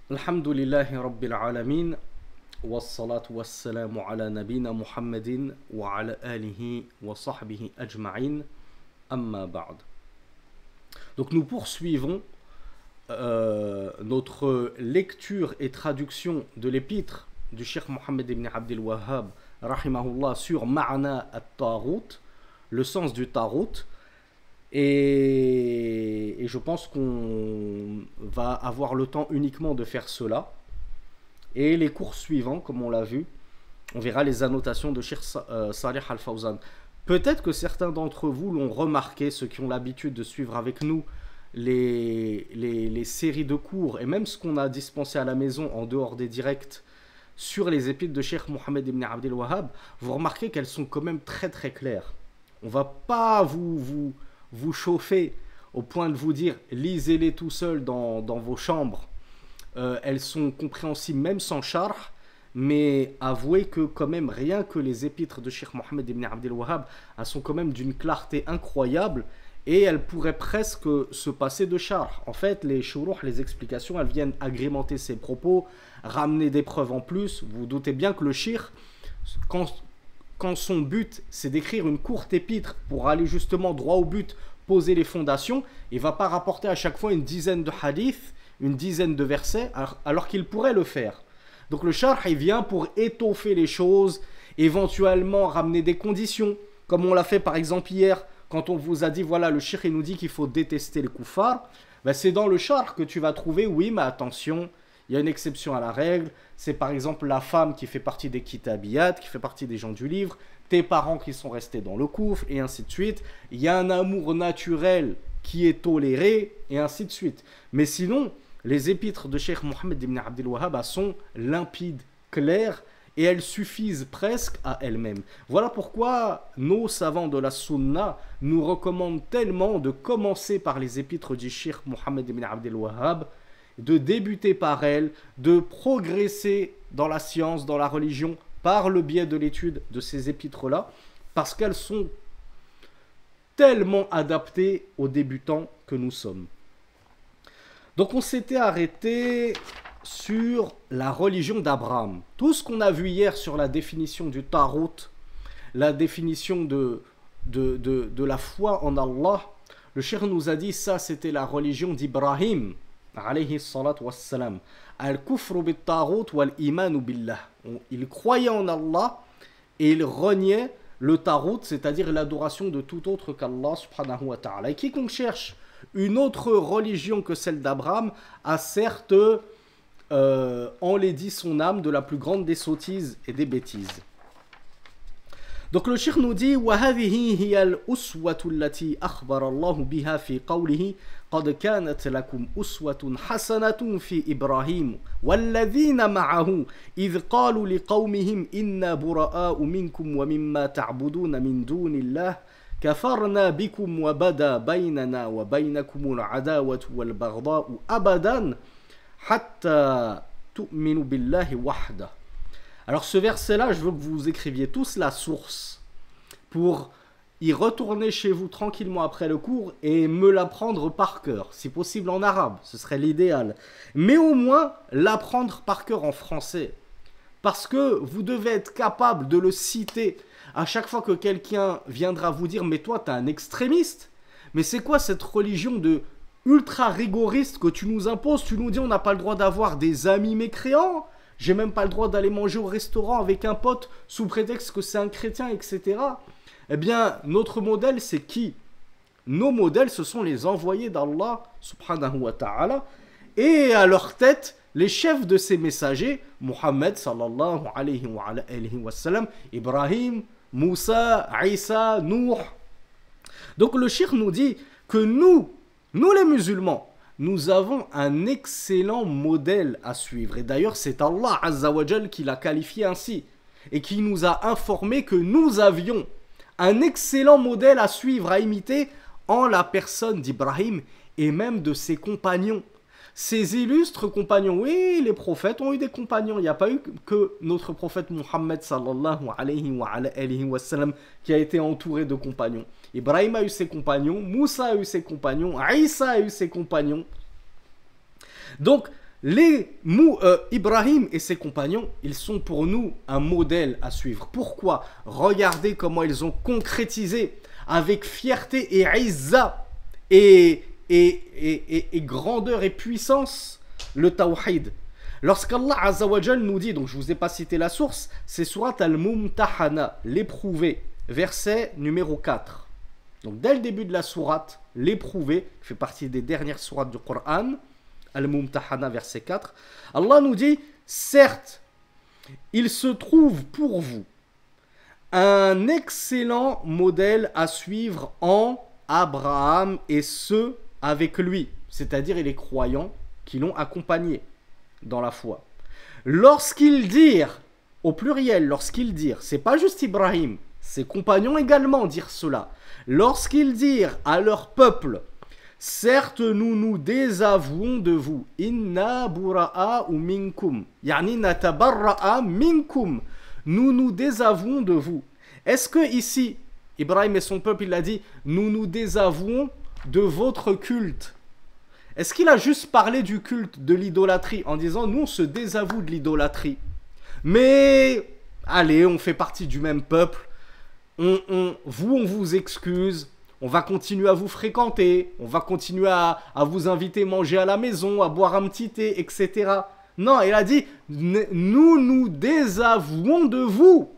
Alhamdulillahi Rabbil Alamin, wassalatu wassalamu ala nabina Muhammadin wa ala alihi wa sahbihi ajma'in, amma ba'd. Donc nous poursuivons notre lecture et traduction de l'épître du Cheikh Mohammed ibn Abdel Wahhab rahimahullah sur Ma'na at-Tarut, le sens du Tarut. Et je pense qu'on va avoir le temps uniquement de faire cela. Et les cours suivants, comme on l'a vu, on verra les annotations de Cheikh Salih Al-Fawzan. Peut-être que certains d'entre vous l'ont remarqué, ceux qui ont l'habitude de suivre avec nous les séries de cours, et même ce qu'on a dispensé à la maison en dehors des directs sur les épîtres de Cheikh Mohammed ibn Abdel Wahhab, vous remarquez qu'elles sont quand même très très claires. On ne va pas vous chauffer au point de vous dire lisez-les tout seul dans vos chambres. Elles sont compréhensibles même sans charh, mais avouez que quand même rien que les épîtres de Cheikh Mohammed ibn Abdel Wahhab, elles sont quand même d'une clarté incroyable et elles pourraient presque se passer de charh. En fait, les shuruh, les explications, elles viennent agrémenter ses propos, ramener des preuves en plus. Vous vous doutez bien que le cheikh, quand son but c'est d'écrire une courte épître pour aller justement droit au but, poser les fondations, il ne va pas rapporter à chaque fois une dizaine de hadiths, une dizaine de versets, alors qu'il pourrait le faire. Donc le charh, il vient pour étoffer les choses, éventuellement ramener des conditions, comme on l'a fait par exemple hier, quand on vous a dit, voilà, le cheikh il nous dit qu'il faut détester les kuffars, ben c'est dans le charh que tu vas trouver, oui, mais attention, il y a une exception à la règle, c'est par exemple la femme qui fait partie des kitabiyat, qui fait partie des gens du livre, tes parents qui sont restés dans le coufre, et ainsi de suite. Il y a un amour naturel qui est toléré, et ainsi de suite. Mais sinon, les épîtres de Cheikh Mohammed ibn Abdel Wahhab sont limpides, claires, et elles suffisent presque à elles-mêmes. Voilà pourquoi nos savants de la Sunna nous recommandent tellement de commencer par les épîtres du Cheikh Mohammed ibn Abdel Wahhab, de débuter par elles, de progresser dans la science, dans la religion, par le biais de l'étude de ces épîtres-là, parce qu'elles sont tellement adaptées aux débutants que nous sommes. Donc on s'était arrêté sur la religion d'Abraham. Tout ce qu'on a vu hier sur la définition du Tarut, la définition de la foi en Allah, le cheikh nous a dit ça c'était la religion d'Ibrahim, alayhi salatu wassalam. Al-kufru bit-tarut wal-imanu billah. Il croyait en Allah et il reniait le tarut, c'est-à-dire l'adoration de tout autre qu'Allah subhanahu wa ta'ala. Et quiconque cherche une autre religion que celle d'Abraham a certes enlaidi son âme de la plus grande des sottises et des bêtises. Donc le cheikh nous dit وَهَذِهِ هِيَ الْأُسْوَةُ الَّتِي أَخْبَرَ اللَّهُ بِهَا فِي قَوْلِهِ قَدْ كَانَتْ لَكُمْ أُسْوَةٌ حَسَنَةٌ فِي إِبْرَاهِيمَ وَالَّذِينَ مَعَهُ إِذْ قَالُوا لِقَوْمِهِمْ إِنَّا بُرَآءُ مِنْكُمْ وَمِمَّا تَعْبُدُونَ مِنْ دُونِ اللَّهِ كَفَرْنَا بِكُمْ وَبَدَا بَيْنَنَا وَبَيْنَكُمُ الْعَدَاوَةُ وَالْبَغْضَاءُ أَبَدًا حَتَّى تُؤْمِنُوا بِاللَّهِ وَحْدَهُ. Alors ce verset-là, je veux que vous écriviez tous la source pour y retourner chez vous tranquillement après le cours et me l'apprendre par cœur, si possible en arabe, ce serait l'idéal. Mais au moins l'apprendre par cœur en français, parce que vous devez être capable de le citer à chaque fois que quelqu'un viendra vous dire « Mais toi, t'es un extrémiste, mais c'est quoi cette religion de ultra rigoriste que tu nous imposes? Tu nous dis on n'a pas le droit d'avoir des amis mécréants ?» J'ai même pas le droit d'aller manger au restaurant avec un pote sous prétexte que c'est un chrétien, etc. Eh bien, notre modèle, c'est qui? Nos modèles, ce sont les envoyés d'Allah, subhanahu wa ta'ala, et à leur tête, les chefs de ces messagers, Muhammad, sallallahu alayhi wa sallam, Ibrahim, Moussa, Isa, Nuh. Donc le cheikh nous dit que nous les musulmans, nous avons un excellent modèle à suivre. Et d'ailleurs, c'est Allah Azza wa Jal qui l'a qualifié ainsi. Et qui nous a informé que nous avions un excellent modèle à suivre, à imiter, en la personne d'Ibrahim et même de ses compagnons. Ces illustres compagnons, oui, les prophètes ont eu des compagnons. Il n'y a pas eu que notre prophète Muhammad sallallahu alayhi wa sallam qui a été entouré de compagnons. Ibrahim a eu ses compagnons, Moussa a eu ses compagnons, Isa a eu ses compagnons. Donc, Ibrahim et ses compagnons, ils sont pour nous un modèle à suivre. Pourquoi? Regardez comment ils ont concrétisé avec fierté et izza et grandeur et puissance le tawhid. Lorsqu'Allah Azza wa Jal nous dit, donc je vous ai pas cité la source, c'est Surat Al-Mumtahana, l'éprouvé, verset numéro 4. Donc dès le début de la sourate, l'éprouvé, qui fait partie des dernières sourates du Coran, Al-Mumtahana, verset 4, Allah nous dit, certes, il se trouve pour vous un excellent modèle à suivre en Abraham et ceux avec lui, c'est-à-dire les croyants qui l'ont accompagné dans la foi. Lorsqu'ils dirent, au pluriel, lorsqu'ils dirent, c'est pas juste Ibrahim, ses compagnons également dirent cela. Lorsqu'ils dirent à leur peuple, certes nous nous désavouons de vous, inna bura'a ou minkum, yani natabarra'a minkum, nous nous désavouons de vous. Est-ce que ici, Ibrahim et son peuple, il a dit, nous nous désavouons de votre culte? Est-ce qu'il a juste parlé du culte, de l'idolâtrie, en disant, nous on se désavoue de l'idolâtrie, mais allez, on fait partie du même peuple, on vous excuse, on va continuer à vous fréquenter, on va continuer à vous inviter à manger à la maison, à boire un petit thé, etc. Non, il a dit, nous nous désavouons de vous.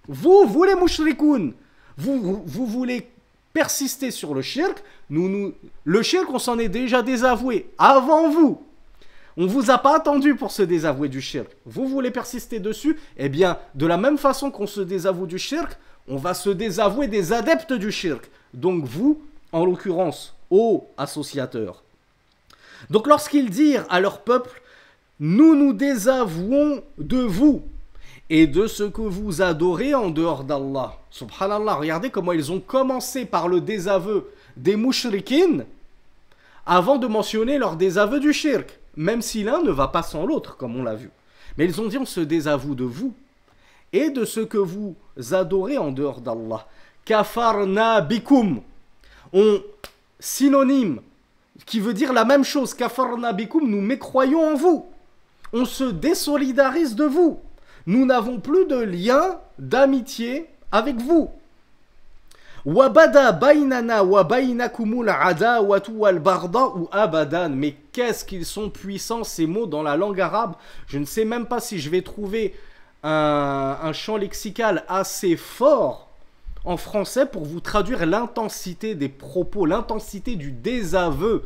Vous les mushrikoun, vous voulez persister sur le shirk, le shirk, on s'en est déjà désavoué avant vous. On ne vous a pas attendu pour se désavouer du shirk. Vous voulez persister dessus, eh bien, de la même façon qu'on se désavoue du shirk, on va se désavouer des adeptes du shirk. Donc vous, en l'occurrence, ô associateurs. Donc lorsqu'ils dirent à leur peuple, nous nous désavouons de vous et de ce que vous adorez en dehors d'Allah. Subhanallah, regardez comment ils ont commencé par le désaveu des mushrikines avant de mentionner leur désaveu du shirk, même si l'un ne va pas sans l'autre, comme on l'a vu. Mais ils ont dit, on se désavoue de vous et de ce que vous adorez en dehors d'Allah. Kafarna bikum, synonyme, qui veut dire la même chose. Kafarna bikum, nous mécroyons en vous. On se désolidarise de vous. Nous n'avons plus de lien d'amitié avec vous. Wabada bainana wa bainakumul adawatu wal barda ou abadan. Mais qu'est-ce qu'ils sont puissants ces mots dans la langue arabe. Je ne sais même pas si je vais trouver un champ lexical assez fort en français pour vous traduire l'intensité des propos, l'intensité du désaveu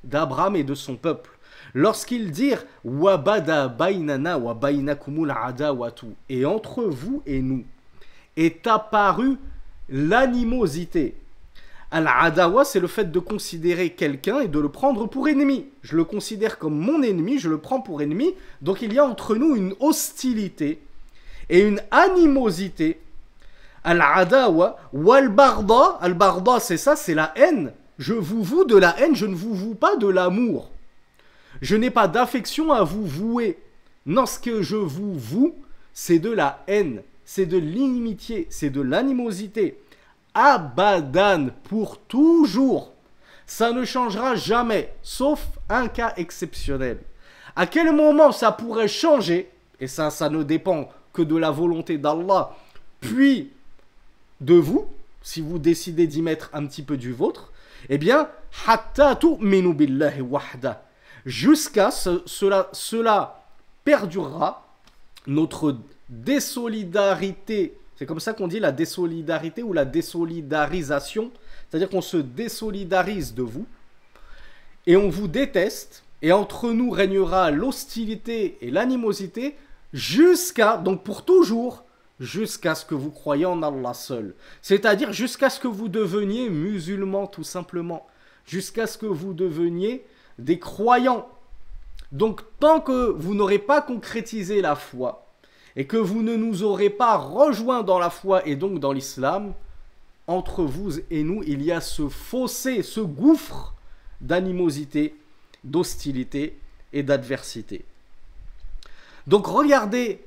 d'Abraham et de son peuple. Lorsqu'ils dirent Wabada bainana wa bainakumul adawatu, et entre vous et nous est apparue l'animosité. Al-adawa, c'est le fait de considérer quelqu'un et de le prendre pour ennemi. Je le considère comme mon ennemi, je le prends pour ennemi. Donc il y a entre nous une hostilité et une animosité. Al-adawa wal-barda. Al-barda, c'est ça, c'est la haine. Je vous voue de la haine, je ne vous voue pas de l'amour. Je n'ai pas d'affection à vous vouer. Non, ce que je vous voue, c'est de la haine, c'est de l'inimitié, c'est de l'animosité. Abadan, pour toujours. Ça ne changera jamais, sauf un cas exceptionnel. À quel moment ça pourrait changer? Et ça ne dépend que de la volonté d'Allah, puis de vous, si vous décidez d'y mettre un petit peu du vôtre. Eh bien, hatta tu'minu billahi wahda. Jusqu'à cela perdurera notre désolidarité. C'est comme ça qu'on dit la désolidarité ou la désolidarisation. C'est-à-dire qu'on se désolidarise de vous et on vous déteste. Et entre nous régnera l'hostilité et l'animosité donc pour toujours, jusqu'à ce que vous croyez en Allah seul. C'est-à-dire jusqu'à ce que vous deveniez musulmans tout simplement. Jusqu'à ce que vous deveniez des croyants. Donc tant que vous n'aurez pas concrétisé la foi et que vous ne nous aurez pas rejoints dans la foi et donc dans l'islam, entre vous et nous, il y a ce fossé, ce gouffre d'animosité, d'hostilité et d'adversité. Donc regardez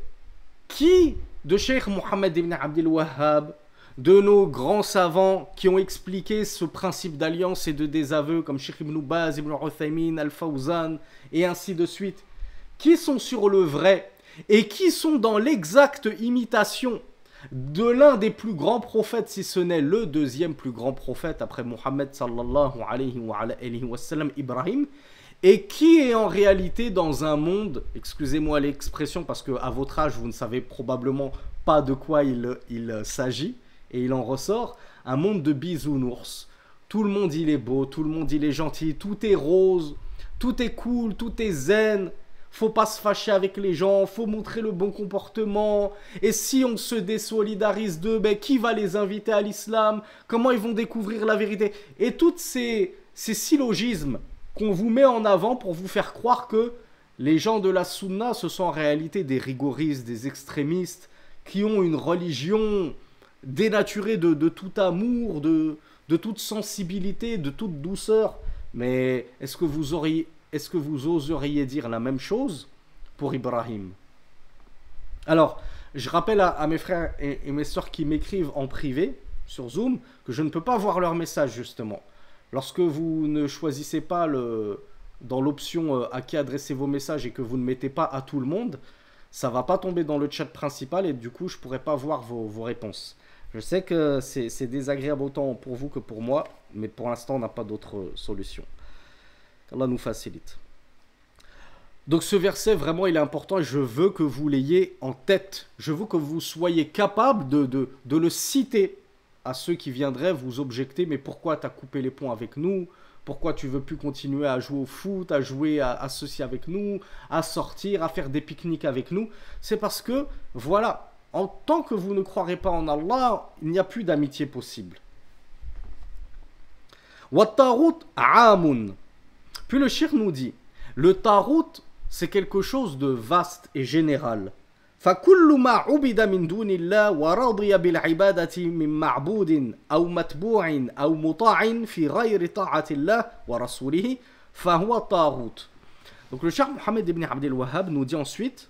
qui de Cheikh Mohammed ibn Abdel Wahhab, de nos grands savants qui ont expliqué ce principe d'alliance et de désaveu, comme Cheikh Ibn Baz, Ibn Uthaymin, Al-Fawzan, et ainsi de suite, qui sont sur le vrai et qui sont dans l'exacte imitation de l'un des plus grands prophètes, si ce n'est le deuxième plus grand prophète après Mohammed sallallahu alayhi wa sallam, Ibrahim, et qui est en réalité dans un monde, excusez-moi l'expression parce qu'à votre âge vous ne savez probablement pas de quoi il s'agit, et il en ressort, un monde de bisounours. Tout le monde il est beau, tout le monde il est gentil, tout est rose, tout est cool, tout est zen. Faut pas se fâcher avec les gens, faut montrer le bon comportement. Et si on se désolidarise d'eux, ben, qui va les inviter à l'islam? Comment ils vont découvrir la vérité? Et tous ces syllogismes qu'on vous met en avant pour vous faire croire que les gens de la sunna, ce sont en réalité des rigoristes, des extrémistes, qui ont une religion dénaturée de tout amour, de toute sensibilité, de toute douceur. Mais est-ce que vous oseriez dire la même chose pour Ibrahim? Alors, je rappelle à mes frères et mes sœurs qui m'écrivent en privé sur Zoom que je ne peux pas voir leurs messages justement. Lorsque vous ne choisissez pas dans l'option à qui adresser vos messages et que vous ne mettez pas à tout le monde, ça ne va pas tomber dans le chat principal et du coup je ne pourrai pas voir vos réponses. Je sais que c'est désagréable autant pour vous que pour moi, mais pour l'instant on n'a pas d'autre solution. Allah nous facilite. Donc ce verset, vraiment, il est important et je veux que vous l'ayez en tête. Je veux que vous soyez capable de le citer à ceux qui viendraient vous objecter. Mais pourquoi tu as coupé les ponts avec nous? Pourquoi tu veux plus continuer à jouer au foot, à jouer à ceci avec nous, à sortir, à faire des pique-niques avec nous? C'est parce que, voilà, en tant que vous ne croirez pas en Allah, il n'y a plus d'amitié possible. Wa tarut aamun. Puis le shir nous dit, le tarut, c'est quelque chose de vaste et général. فَكُلُّ مَا عُبِدَ مِن دُونِ اللَّهِ وَرَضِيَ بِالْعِبَادَةِ مِن مَعْبُودٍ أَوْ مَتْبُوعٍ أَوْ مُطَاعٍ فِي غَيْرِ طَاعَةِ اللَّهِ وَرَسُولِهِ فَهُوَ طَاغُوتٌ. Donc le cheikh Mohammed ibn Abdel Wahhab nous dit ensuite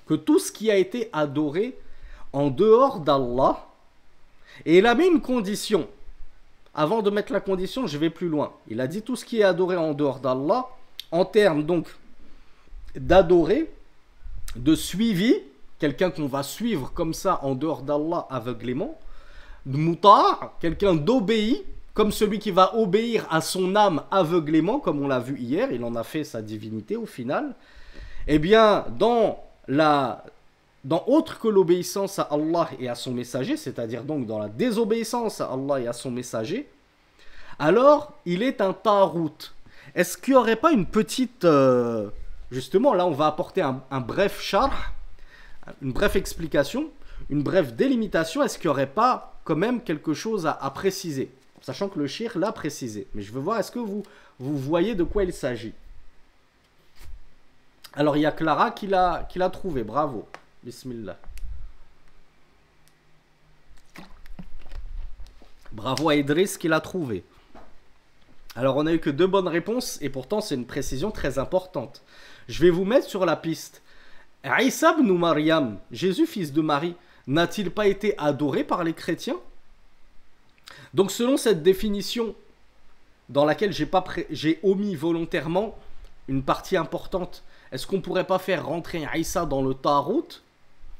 que tout ce qui a été adoré en dehors d'Allah, et il a mis une condition. Avant de mettre la condition, je vais plus loin. Il a dit tout ce qui est adoré en dehors d'Allah, en termes donc d'adorer, de suivi, quelqu'un qu'on va suivre comme ça en dehors d'Allah aveuglément, de muta', quelqu'un d'obéi, comme celui qui va obéir à son âme aveuglément, comme on l'a vu hier, il en a fait sa divinité au final. Eh bien, dans autre que l'obéissance à Allah et à son messager, c'est-à-dire donc dans la désobéissance à Allah et à son messager, alors il est un tarout. Est-ce qu'il n'y aurait pas une petite... justement, là on va apporter un bref sharh, une brève explication, une brève délimitation. Est-ce qu'il n'y aurait pas quand même quelque chose à préciser? Sachant que le shir l'a précisé. Mais je veux voir, est-ce que vous voyez de quoi il s'agit? Alors il y a Clara qui l'a trouvé, bravo. Bismillah. Bravo à Idriss qui l'a trouvé. Alors on a eu que 2 bonnes réponses et pourtant c'est une précision très importante. Je vais vous mettre sur la piste. Isa ibn Maryam, Jésus fils de Marie, n'a-t-il pas été adoré par les chrétiens? Donc selon cette définition dans laquelle j'ai omis volontairement une partie importante, est-ce qu'on ne pourrait pas faire rentrer Isa dans le tarout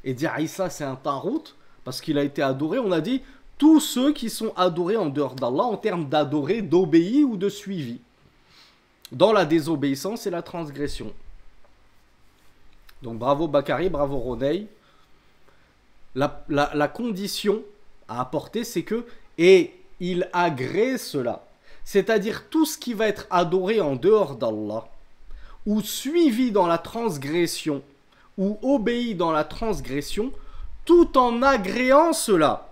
et dire Isa c'est un tarout parce qu'il a été adoré? On a dit tous ceux qui sont adorés en dehors d'Allah en termes d'adorer, d'obéir ou de suivi, dans la désobéissance et la transgression. Donc bravo Bakary, bravo Roney. La condition à apporter, c'est que et il agrée cela, c'est-à-dire tout ce qui va être adoré en dehors d'Allah ou suivi dans la transgression ou obéi dans la transgression, tout en agréant cela.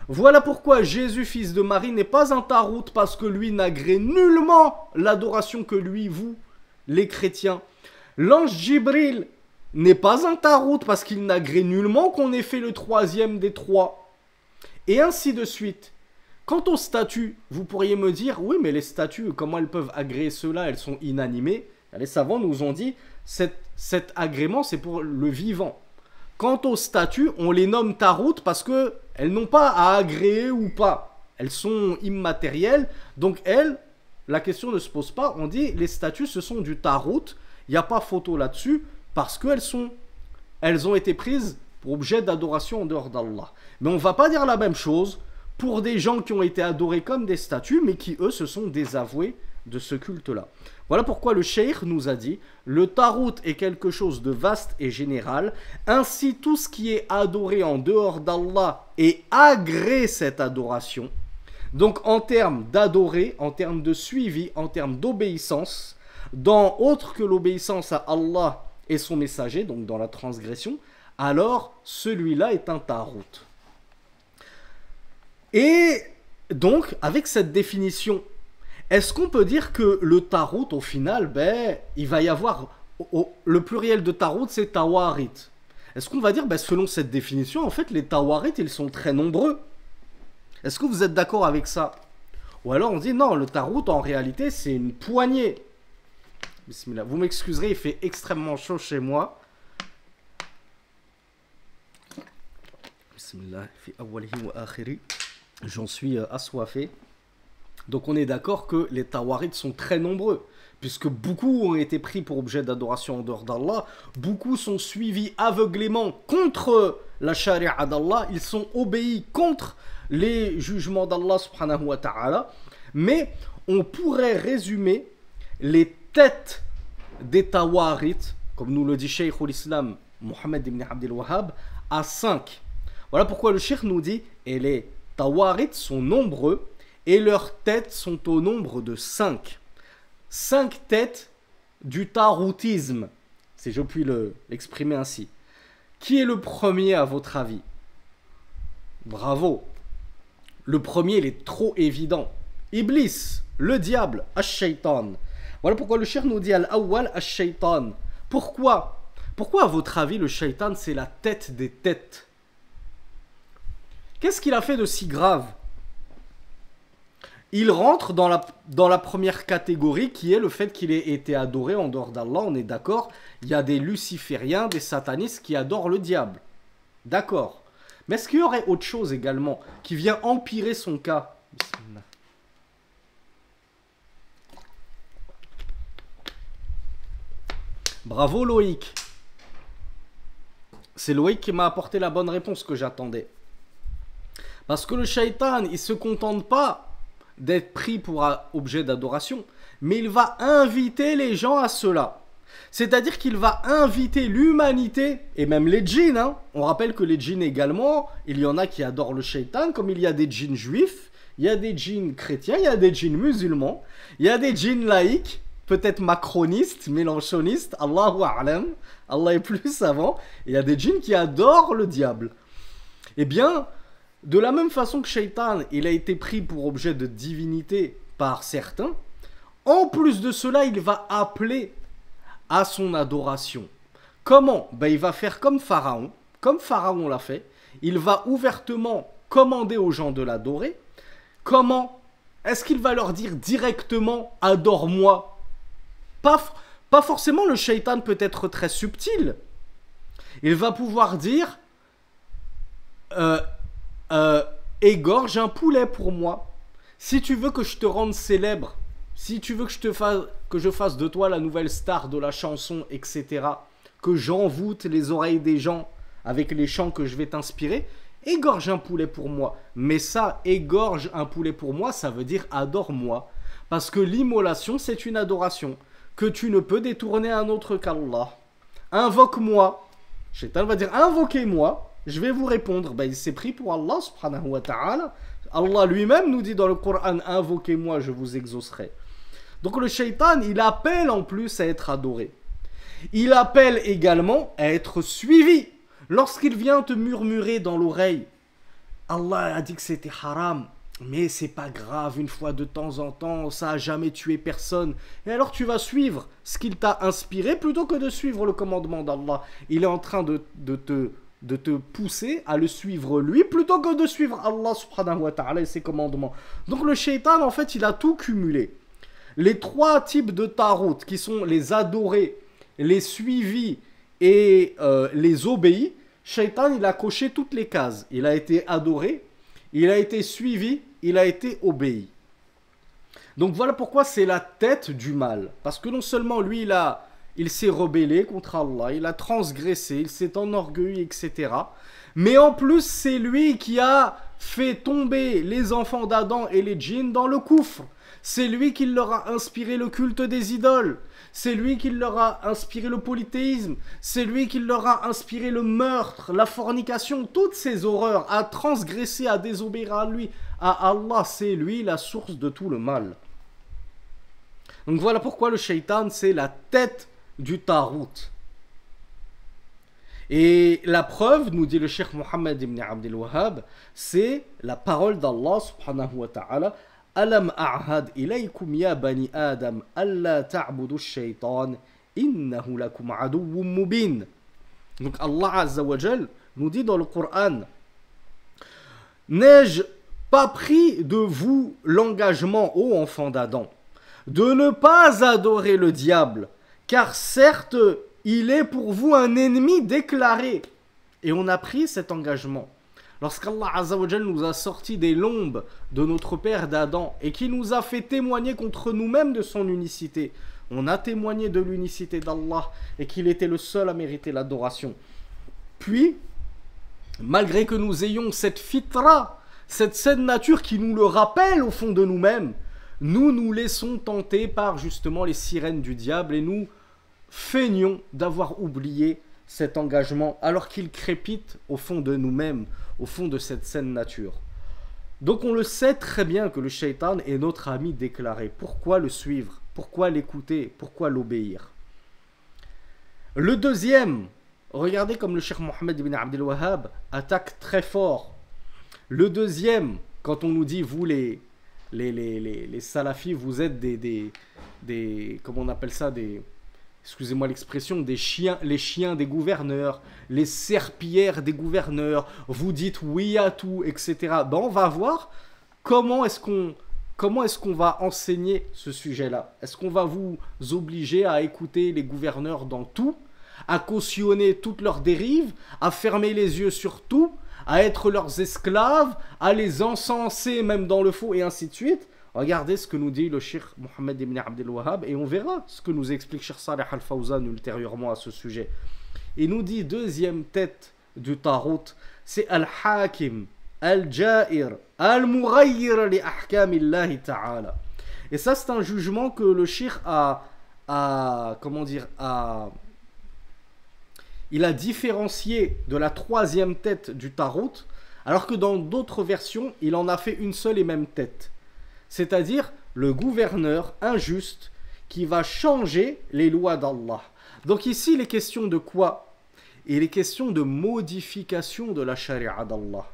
Voilà pourquoi Jésus, fils de Marie, n'est pas un tarout parce que lui n'agrée nullement l'adoration que lui, vous, les chrétiens. L'ange Jibril n'est pas un tarout parce qu'il n'agrée nullement qu'on ait fait le 3e des 3. Et ainsi de suite. Quant aux statues, vous pourriez me dire, oui, mais les statues, comment elles peuvent agréer cela? Elles sont inanimées. Les savants nous ont dit, cet agrément, c'est pour le vivant. Quant aux statues, on les nomme tarout parce qu'elles n'ont pas à agréer ou pas. Elles sont immatérielles. Donc elles, la question ne se pose pas. On dit, les statues, ce sont du tarout. Il n'y a pas photo là-dessus. parce elles ont été prises pour objet d'adoration en dehors d'Allah. Mais on ne va pas dire la même chose pour des gens qui ont été adorés comme des statues, mais qui eux se sont désavoués de ce culte-là. Voilà pourquoi le cheikh nous a dit, le tarout est quelque chose de vaste et général, ainsi tout ce qui est adoré en dehors d'Allah et agrée cette adoration. Donc en termes d'adorer, en termes de suivi, en termes d'obéissance, dans autre que l'obéissance à Allah et son messager, donc dans la transgression, alors celui-là est un tarout. Et donc, avec cette définition, est-ce qu'on peut dire que le tarout, au final, il va y avoir... le pluriel de tarout, c'est tawarit. Est-ce qu'on va dire, selon cette définition, en fait, les tawarit, ils sont très nombreux. Est-ce que vous êtes d'accord avec ça? Ou alors on dit, non, le tarout, en réalité, c'est une poignée. Bismillah. Vous m'excuserez, il fait extrêmement chaud chez moi. Bismillah. Fi awwalihi wa akhiri. J'en suis assoiffé. Donc on est d'accord que les tawarit sont très nombreux, puisque beaucoup ont été pris pour objet d'adoration en dehors d'Allah, beaucoup sont suivis aveuglément contre la charia d'Allah, ils sont obéis contre les jugements d'Allah subhanahu wa ta'ala, mais on pourrait résumer les têtes des tawarit, comme nous le dit Cheikh l'Islam Mohammed ibn Abdel Wahhab, à 5. Voilà pourquoi le cheikh nous dit, et les tawarit sont nombreux, et leurs têtes sont au nombre de 5. 5 têtes du taroutisme, si je puis l'exprimer ainsi. Qui est le premier à votre avis? Bravo. Le premier, il est trop évident. Iblis, le diable, ash-shaytan. Voilà pourquoi le cheikh nous dit al-awwal ash-shaytan. Pourquoi? Pourquoi à votre avis le shaytan c'est la tête des têtes? Qu'est-ce qu'il a fait de si grave? Il rentre dans la première catégorie qui est le fait qu'il ait été adoré en dehors d'Allah, on est d'accord. Il y a des lucifériens, des satanistes qui adorent le diable. D'accord. Mais est-ce qu'il y aurait autre chose également qui vient empirer son cas? Bismillah. Bravo Loïc. C'est Loïc qui m'a apporté la bonne réponse que j'attendais. Parce que le shaitan, il ne se contente pas d'être pris pour objet d'adoration, mais il va inviter les gens à cela. C'est-à-dire qu'il va inviter l'humanité, et même les djinns, hein. On rappelle que les djinns également, il y en a qui adorent le shaitan, comme il y a des djinns juifs, il y a des djinns chrétiens, il y a des djinns musulmans, il y a des djinns laïcs, peut-être macronistes, mélanchonistes, Allahu a'lam, Allah est plus savant, il y a des djinns qui adorent le diable. Eh bien, de la même façon que Shaitan, il a été pris pour objet de divinité par certains, en plus de cela, il va appeler à son adoration. Comment? Il va faire comme Pharaon l'a fait, il va ouvertement commander aux gens de l'adorer. Comment? Est-ce qu'il va leur dire directement « adore-moi » Pas forcément, le Shaitan peut être très subtil. Il va pouvoir dire égorge un poulet pour moi. Si tu veux que je te rende célèbre, si tu veux que je fasse de toi la nouvelle star de la chanson, etc., que j'envoûte les oreilles des gens avec les chants que je vais t'inspirer, égorge un poulet pour moi. Mais ça, égorge un poulet pour moi, ça veut dire adore-moi. Parce que l'immolation, c'est une adoration que tu ne peux détourner à un autre qu'Allah. Invoque-moi. Shaitan va dire invoquez-moi. Je vais vous répondre. Il s'est pris pour Allah subhanahu wa ta'ala. Allah lui-même nous dit dans le Coran, invoquez-moi, je vous exaucerai. Donc le shaitan, il appelle en plus à être adoré. Il appelle également à être suivi. Lorsqu'il vient te murmurer dans l'oreille, Allah a dit que c'était haram, mais c'est pas grave, une fois de temps en temps, ça a jamais tué personne. Et alors tu vas suivre ce qu'il t'a inspiré plutôt que de suivre le commandement d'Allah. Il est en train de te pousser à le suivre lui plutôt que de suivre Allah subhanahu wa ta'ala et ses commandements. Donc le shaitan, en fait, il a tout cumulé. Les trois types de tarout qui sont les adorés, les suivis et les obéis, shaitan, il a coché toutes les cases. Il a été adoré, il a été suivi, il a été obéi. Donc voilà pourquoi c'est la tête du mal. Parce que non seulement lui, il a il s'est rebellé contre Allah, il a transgressé, il s'est enorgueilli, etc. Mais en plus, c'est lui qui a fait tomber les enfants d'Adam et les djinns dans le coufre. C'est lui qui leur a inspiré le culte des idoles. C'est lui qui leur a inspiré le polythéisme. C'est lui qui leur a inspiré le meurtre, la fornication, toutes ces horreurs, à transgresser, à désobéir à lui, à Allah. C'est lui la source de tout le mal. Donc voilà pourquoi le shaitan, c'est la tête du Tarout. Et la preuve, nous dit le cheikh Mohammed ibn Abdel Wahhab, c'est la parole d'Allah subhanahu wa ta'ala. Alam a'had ilaykum ya bani Adam alla ta'budu ash-shaytan innahu lakum aduwwun mubin. Donc Allah azza wa jal nous dit dans le Coran, n'ai-je pas pris de vous l'engagement, ô enfants d'Adam, de ne pas adorer le diable, car certes il est pour vous un ennemi déclaré. Et on a pris cet engagement. Lorsqu'Allah Azza wa Jal nous a sortis des lombes de notre père d'Adam et qui nous a fait témoigner contre nous-mêmes de son unicité, on a témoigné de l'unicité d'Allah et qu'il était le seul à mériter l'adoration. Puis, malgré que nous ayons cette fitra, cette saine nature qui nous le rappelle au fond de nous-mêmes, nous nous laissons tenter par justement les sirènes du diable et nous feignons d'avoir oublié cet engagement alors qu'il crépite au fond de nous-mêmes, au fond de cette saine nature. Donc on le sait très bien que le shaitan est notre ami déclaré. Pourquoi le suivre? Pourquoi l'écouter? Pourquoi l'obéir? Le deuxième, regardez comme le cheikh Mohammed ibn Abdel Wahhab attaque très fort. Le deuxième, quand on nous dit vous les salafis, vous êtes des comment on appelle ça, excusez-moi l'expression, les chiens des gouverneurs, les serpillères des gouverneurs, vous dites oui à tout, etc. Ben on va voir comment est-ce qu'on va enseigner ce sujet-là. Est-ce qu'on va vous obliger à écouter les gouverneurs dans tout, à cautionner toutes leurs dérives, à fermer les yeux sur tout, à être leurs esclaves, à les encenser même dans le faux et ainsi de suite? Regardez ce que nous dit le cheikh Mohammed ibn Abdel Wahhab et on verra ce que nous explique Cheikh Salih Al-Fawzan ultérieurement à ce sujet. Il nous dit deuxième tête du Tarout, c'est Al-Hakim, Al-Ja'ir, Al-Mughayyir li ahkamillahi ta'ala. Et ça c'est un jugement que le cheikh il a différencié de la troisième tête du Tarout, alors que dans d'autres versions, il en a fait une seule et même tête. C'est-à-dire le gouverneur injuste qui va changer les lois d'Allah. Donc ici, il est question de quoi? Il est question de modification de la charia d'Allah.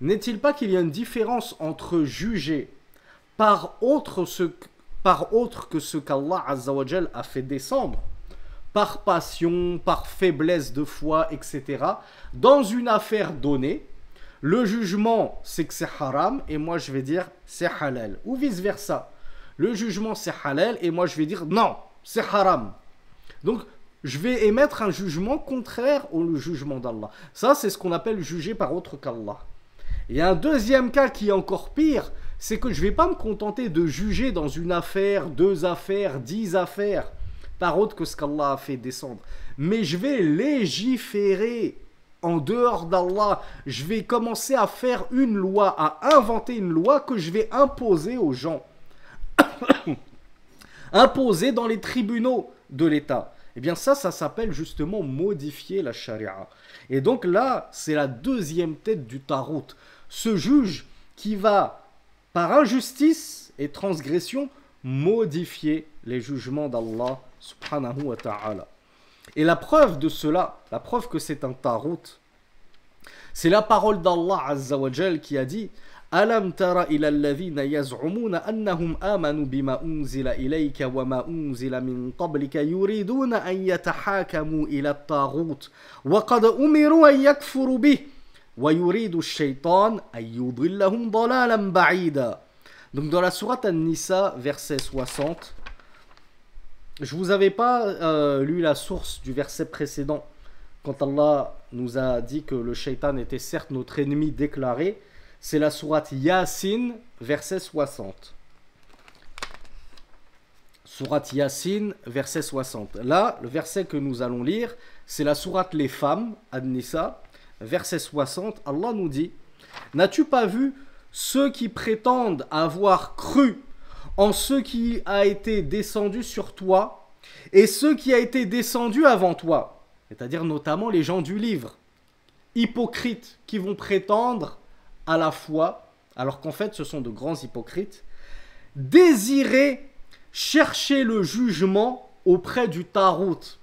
N'est-il pas qu'il y a une différence entre juger par autre que ce qu'Allah Azza wa Jal a fait descendre, par passion, par faiblesse de foi, etc., dans une affaire donnée? Le jugement, c'est que c'est haram, et moi je vais dire c'est halal. Ou vice-versa. Le jugement, c'est halal, et moi je vais dire non, c'est haram. Donc, je vais émettre un jugement contraire au jugement d'Allah. Ça, c'est ce qu'on appelle juger par autre qu'Allah. Il y a un deuxième cas qui est encore pire, c'est que je ne vais pas me contenter de juger dans une affaire, 2 affaires, 10 affaires, par autre que ce qu'Allah a fait descendre. Mais je vais légiférer en dehors d'Allah. Je vais commencer à faire une loi, à inventer une loi que je vais imposer aux gens. Imposer dans les tribunaux de l'État. Eh bien ça s'appelle justement modifier la charia. Et donc là, c'est la deuxième tête du Tarout. Ce juge qui va, par injustice et transgression, modifier les jugements d'Allah subhanahu wa ta'ala. Et la preuve de cela, la preuve que c'est un Tarout, c'est la parole d'Allah Azza wa Jal qui a dit Alam tara ila alladhina yaz'umuna annahum amanu bima unzila ilayka wa ma unzila min qablika yuriduna an yatahakamu ila at-taghut wa qad umiru an yakfuru bih wa yuridu ash-shaytan an yudillahum dalalan ba'ida. Donc dans la sourate An-Nisa, verset 60, je vous avais pas lu la source du verset précédent quand Allah nous a dit que le shaitan était certes notre ennemi déclaré. C'est la sourate Yasin, verset 60. Sourate Yassine, verset 60. Là, le verset que nous allons lire, c'est la sourate Les Femmes, An-Nisa, verset 60. Allah nous dit: n'as-tu pas vu ceux qui prétendent avoir cru en ce qui a été descendu sur toi et ce qui a été descendu avant toi, c'est-à-dire notamment les gens du livre, hypocrites qui vont prétendre à la foi, alors qu'en fait ce sont de grands hypocrites, désirer chercher le jugement auprès du Tarout.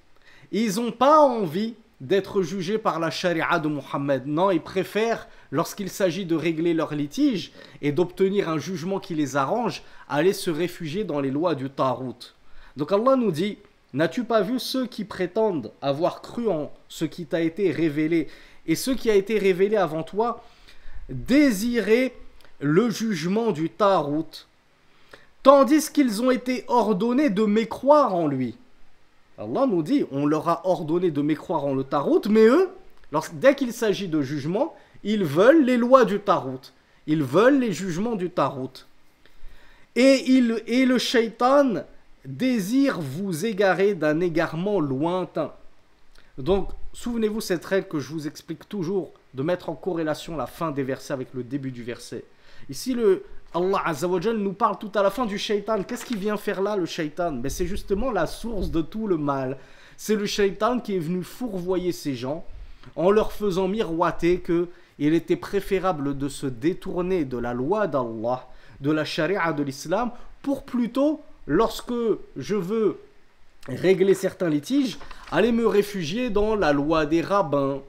Ils n'ont pas envie d'être jugés par la charia de Mohammed. Non, ils préfèrent, lorsqu'il s'agit de régler leur litige et d'obtenir un jugement qui les arrange, aller se réfugier dans les lois du Tarout. Donc Allah nous dit: n'as-tu pas vu ceux qui prétendent avoir cru en ce qui t'a été révélé et ce qui a été révélé avant toi, désirer le jugement du Tarout, tandis qu'ils ont été ordonnés de mécroire en lui. Allah nous dit, on leur a ordonné de mécroire en le Tarout, mais eux, dès qu'il s'agit de jugement, ils veulent les lois du Tarout. Ils veulent les jugements du Tarout. Et le shaitan désire vous égarer d'un égarement lointain. Donc, souvenez-vous cette règle que je vous explique toujours, de mettre en corrélation la fin des versets avec le début du verset. Ici, Allah Azza wa Jal nous parle tout à la fin du shaitan. Qu'est-ce qu'il vient faire là, le shaitan? Ben, c'est justement la source de tout le mal. C'est le shaitan qui est venu fourvoyer ces gens en leur faisant miroiter qu'il était préférable de se détourner de la loi d'Allah, de la charia de l'islam, pour plutôt, lorsque je veux régler certains litiges, aller me réfugier dans la loi des rabbins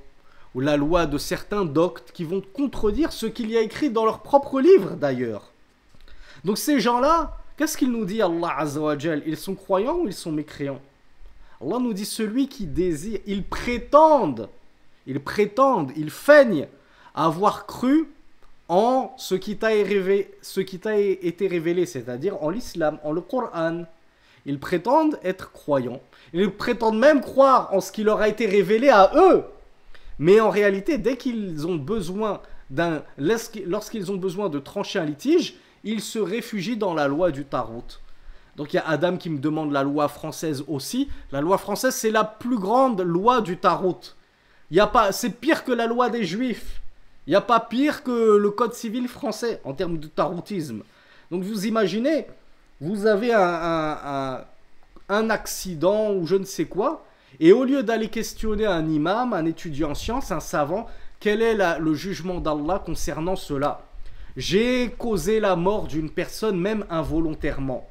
ou la loi de certains doctes qui vont contredire ce qu'il y a écrit dans leur propre livre d'ailleurs. Donc ces gens-là, qu'est-ce qu'il nous dit Allah Azza wa Jal? Ils sont croyants ou ils sont mécréants? Allah nous dit: celui qui désire, ils prétendent, ils feignent avoir cru en ce qui t'a été révélé, c'est-à-dire en l'islam, en le Coran. Ils prétendent être croyants. Ils prétendent même croire en ce qui leur a été révélé à eux. Mais en réalité, dès qu'ils ont besoin lorsqu'ils ont besoin de trancher un litige, ils se réfugient dans la loi du Tarout. Donc il y a Adam qui me demande la loi française aussi. La loi française, c'est la plus grande loi du Tarout. C'est pire que la loi des Juifs. Il n'y a pas pire que le code civil français en termes de taroutisme. Donc vous imaginez, vous avez un accident ou je ne sais quoi, et au lieu d'aller questionner un imam, un étudiant en sciences, un savant, quel est le jugement d'Allah concernant cela? J'ai causé la mort d'une personne, même involontairement.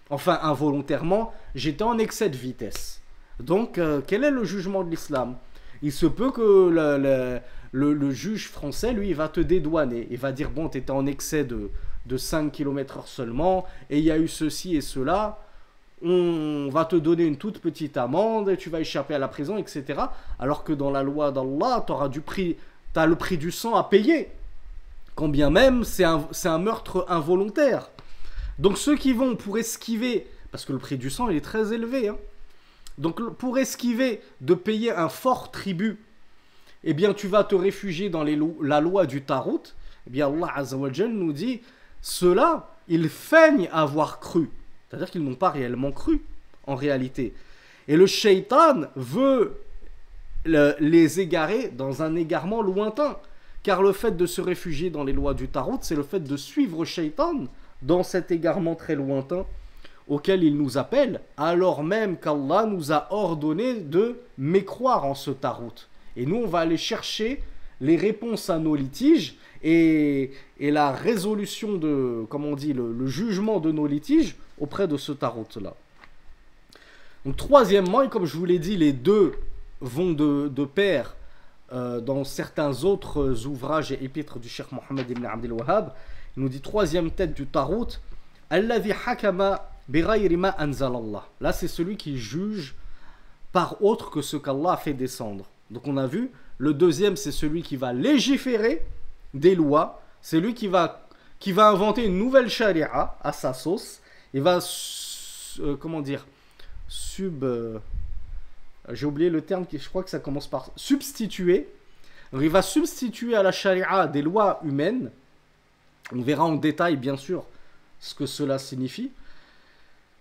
Enfin, involontairement, j'étais en excès de vitesse. Donc, quel est le jugement de l'islam? Il se peut que le juge français, lui, il va te dédouaner. Il va dire, bon, tu étais en excès de 5 km/h seulement, et il y a eu ceci et cela. On va te donner une toute petite amende, et tu vas échapper à la prison, etc. Alors que dans la loi d'Allah, tu as le prix du sang à payer. Quand bien même, c'est un meurtre involontaire. Donc ceux qui vont pour esquiver, parce que le prix du sang il est très élevé, hein, donc pour esquiver de payer un fort tribut, eh bien tu vas te réfugier dans la loi du Tarout. Eh bien Allah Azza wa Jal nous dit, ceux-là, ils feignent avoir cru. C'est-à-dire qu'ils n'ont pas réellement cru, en réalité. Et le shaitan veut les égarer dans un égarement lointain. Car le fait de se réfugier dans les lois du Tarout, c'est le fait de suivre shaitan dans cet égarement très lointain auquel il nous appelle, alors même qu'Allah nous a ordonné de mécroire en ce Tarout. Et nous, on va aller chercher les réponses à nos litiges et la résolution de, comme on dit, le jugement de nos litiges auprès de ce Tarout-là. Donc troisièmement, et comme je vous l'ai dit, les deux vont de pair dans certains autres ouvrages et épîtres du Cheikh Mohammed ibn Abdel Wahhab. Il nous dit troisième tête du Tarout, Alladhi hakama bighayri ma anzalallah. Là, c'est celui qui juge par autre que ce qu'Allah a fait descendre. Donc on a vu, le deuxième, c'est celui qui va légiférer des lois, c'est lui qui va inventer une nouvelle charia à sa sauce. Il va, comment dire, j'ai oublié le terme, je crois que ça commence par substituer. Donc, il va substituer à la charia des lois humaines. On verra en détail, bien sûr, ce que cela signifie.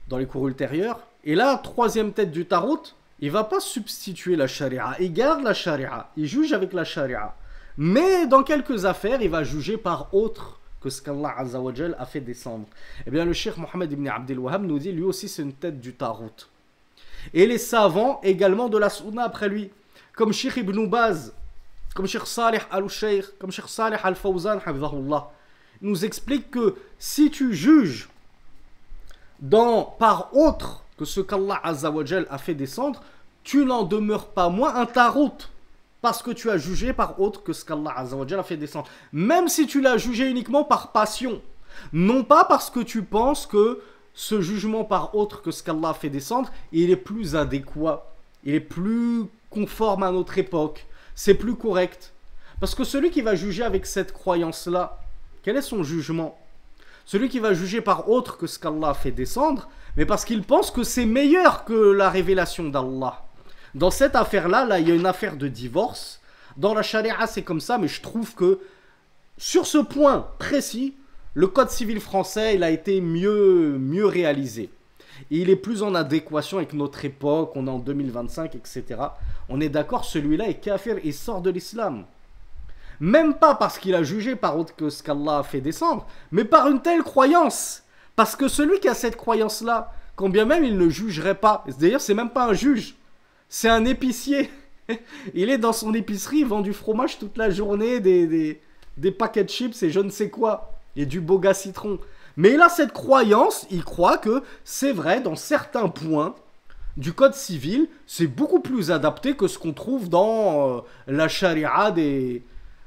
dans les cours ultérieurs. Et là, troisième tête du tarot, il va pas substituer la charia. Il garde la charia. Il juge avec la charia. Mais dans quelques affaires, il va juger par autre que ce qu'Allah Azza wa Jal a fait descendre. Eh bien, le cheikh Mohammed ibn Abdel Wahhab nous dit, lui aussi, c'est une tête du tarot. Et les savants également de la sunna après lui, comme Cheikh Ibn Baz, comme Cheikh Salih al-Sheikh, comme Cheikh Salih al-Fawzan, nous expliquent que si tu juges par autre que ce qu'Allah Azza wa Jal a fait descendre, tu n'en demeures pas moins un tarot. Parce que tu as jugé par autre que ce qu'Allah Azza wa Jal a fait descendre. Même si tu l'as jugé uniquement par passion. Non pas parce que tu penses que ce jugement par autre que ce qu'Allah a fait descendre, il est plus adéquat. Il est plus conforme à notre époque. C'est plus correct. Parce que celui qui va juger avec cette croyance-là, quel est son jugement? Celui qui va juger par autre que ce qu'Allah a fait descendre, mais parce qu'il pense que c'est meilleur que la révélation d'Allah. Dans cette affaire-là, là, il y a une affaire de divorce. Dans la charia, c'est comme ça, mais je trouve que sur ce point précis, le code civil français, il a été mieux réalisé. Et il est plus en adéquation avec notre époque, on est en 2025, etc. On est d'accord, celui-là est kafir, il sort de l'islam. Même pas parce qu'il a jugé par autre que ce qu'Allah a fait descendre, mais par une telle croyance. Parce que celui qui a cette croyance-là, quand bien même il ne jugerait pas, d'ailleurs c'est même pas un juge, c'est un épicier. Il est dans son épicerie, il vend du fromage toute la journée, des paquets de chips et je ne sais quoi, et du boga citron. Mais il a cette croyance, il croit que c'est vrai, dans certains points du code civil, c'est beaucoup plus adapté que ce qu'on trouve dans la charia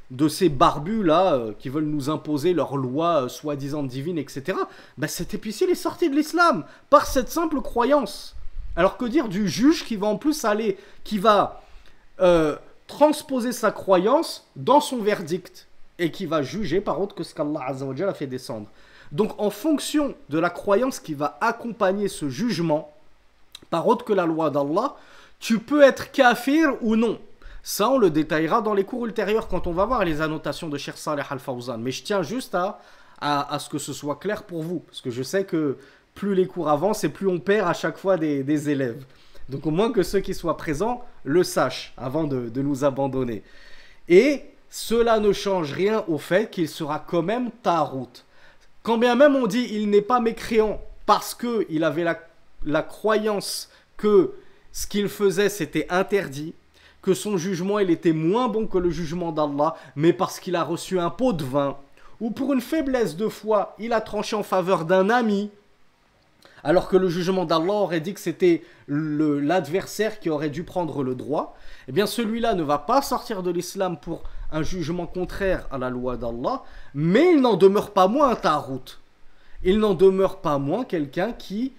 de ces barbus là qui veulent nous imposer leurs lois soi-disant divines, etc. Ben, cet épicier il est sorti de l'islam par cette simple croyance. Alors que dire du juge qui va en plus aller, qui va transposer sa croyance dans son verdict et qui va juger par autre que ce qu'Allah Azza wa Jalla a fait descendre. Donc en fonction de la croyance qui va accompagner ce jugement, par autre que la loi d'Allah, tu peux être kafir ou non. Ça, on le détaillera dans les cours ultérieurs quand on va voir les annotations de Cheikh Salih al-Fawzan. Mais je tiens juste à ce que ce soit clair pour vous. Parce que je sais que plus les cours avancent et plus on perd à chaque fois des élèves. Donc au moins que ceux qui soient présents le sachent avant de nous abandonner. Et cela ne change rien au fait qu'il sera quand même tarout. Quand bien même on dit il n'est pas mécréant parce qu'il avait la croyance que ce qu'il faisait c'était interdit, que son jugement il était moins bon que le jugement d'Allah, mais parce qu'il a reçu un pot de vin, ou pour une faiblesse de foi, il a tranché en faveur d'un ami, alors que le jugement d'Allah aurait dit que c'était l'adversaire qui aurait dû prendre le droit, eh bien celui-là ne va pas sortir de l'islam pour un jugement contraire à la loi d'Allah, mais il n'en demeure pas moins un tarout. Il n'en demeure pas moins quelqu'un qui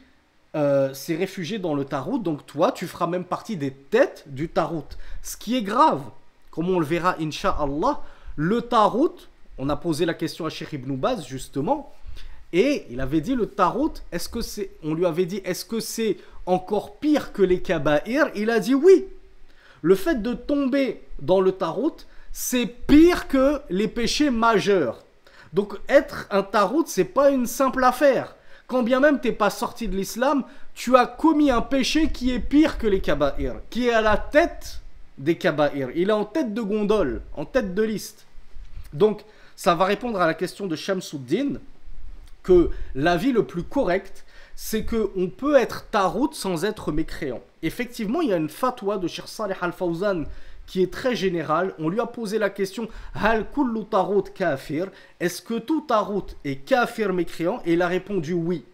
s'est réfugié dans le tarout, donc toi tu feras même partie des têtes du tarout. Ce qui est grave, comme on le verra incha'Allah, le tarout, on a posé la question à Cheikh Ibn Baz justement, et il avait dit le tarout, on lui avait dit est-ce que c'est encore pire que les kaba'ir? Il a dit oui. Le fait de tomber dans le tarout, c'est pire que les péchés majeurs. Donc être un tarout, c'est pas une simple affaire. Quand bien même t'es pas sorti de l'islam, tu as commis un péché qui est pire que les kaba'ir, qui est à la tête des kaba'ir. Il est en tête de gondole, en tête de liste. Donc ça va répondre à la question de Shamsuddin, que l'avis le plus correct, c'est qu'on peut être tarout sans être mécréant. Effectivement, il y a une fatwa de Cheikh Salih al-Fawzan qui est très générale. On lui a posé la question Hal kullu tarout kafir? Est-ce que tout tarout est kafir mécréant? Et il a répondu oui.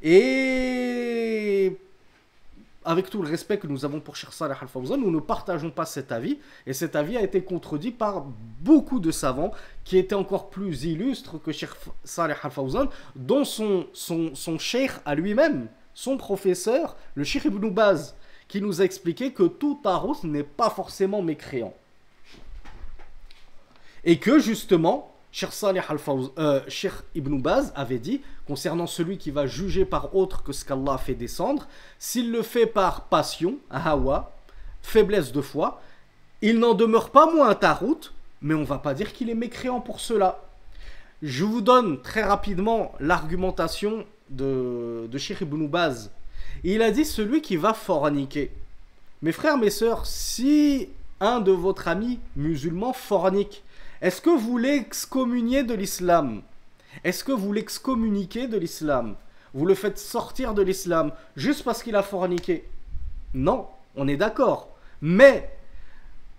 Et avec tout le respect que nous avons pour Cheikh Salih al-Fawzan, nous ne partageons pas cet avis. Et cet avis a été contredit par beaucoup de savants qui étaient encore plus illustres que Cheikh Salih al-Fawzan, dont son cheikh à lui-même, son professeur, le Cheikh Ibn Baz, qui nous a expliqué que tout tarout n'est pas forcément mécréant. Et que justement, Cheikh Ibn Baz avait dit, concernant celui qui va juger par autre que ce qu'Allah a fait descendre, s'il le fait par passion, hawa, faiblesse de foi, il n'en demeure pas moins un tarout, mais on ne va pas dire qu'il est mécréant pour cela. Je vous donne très rapidement l'argumentation de Cheikh Ibn Baz. Il a dit celui qui va forniquer. Mes frères, mes sœurs, si un de votre amis musulman fornique, est-ce que vous l'excommuniez de l'islam? Est-ce que vous l'excommuniquez de l'islam? Vous le faites sortir de l'islam juste parce qu'il a forniqué? Non, on est d'accord. Mais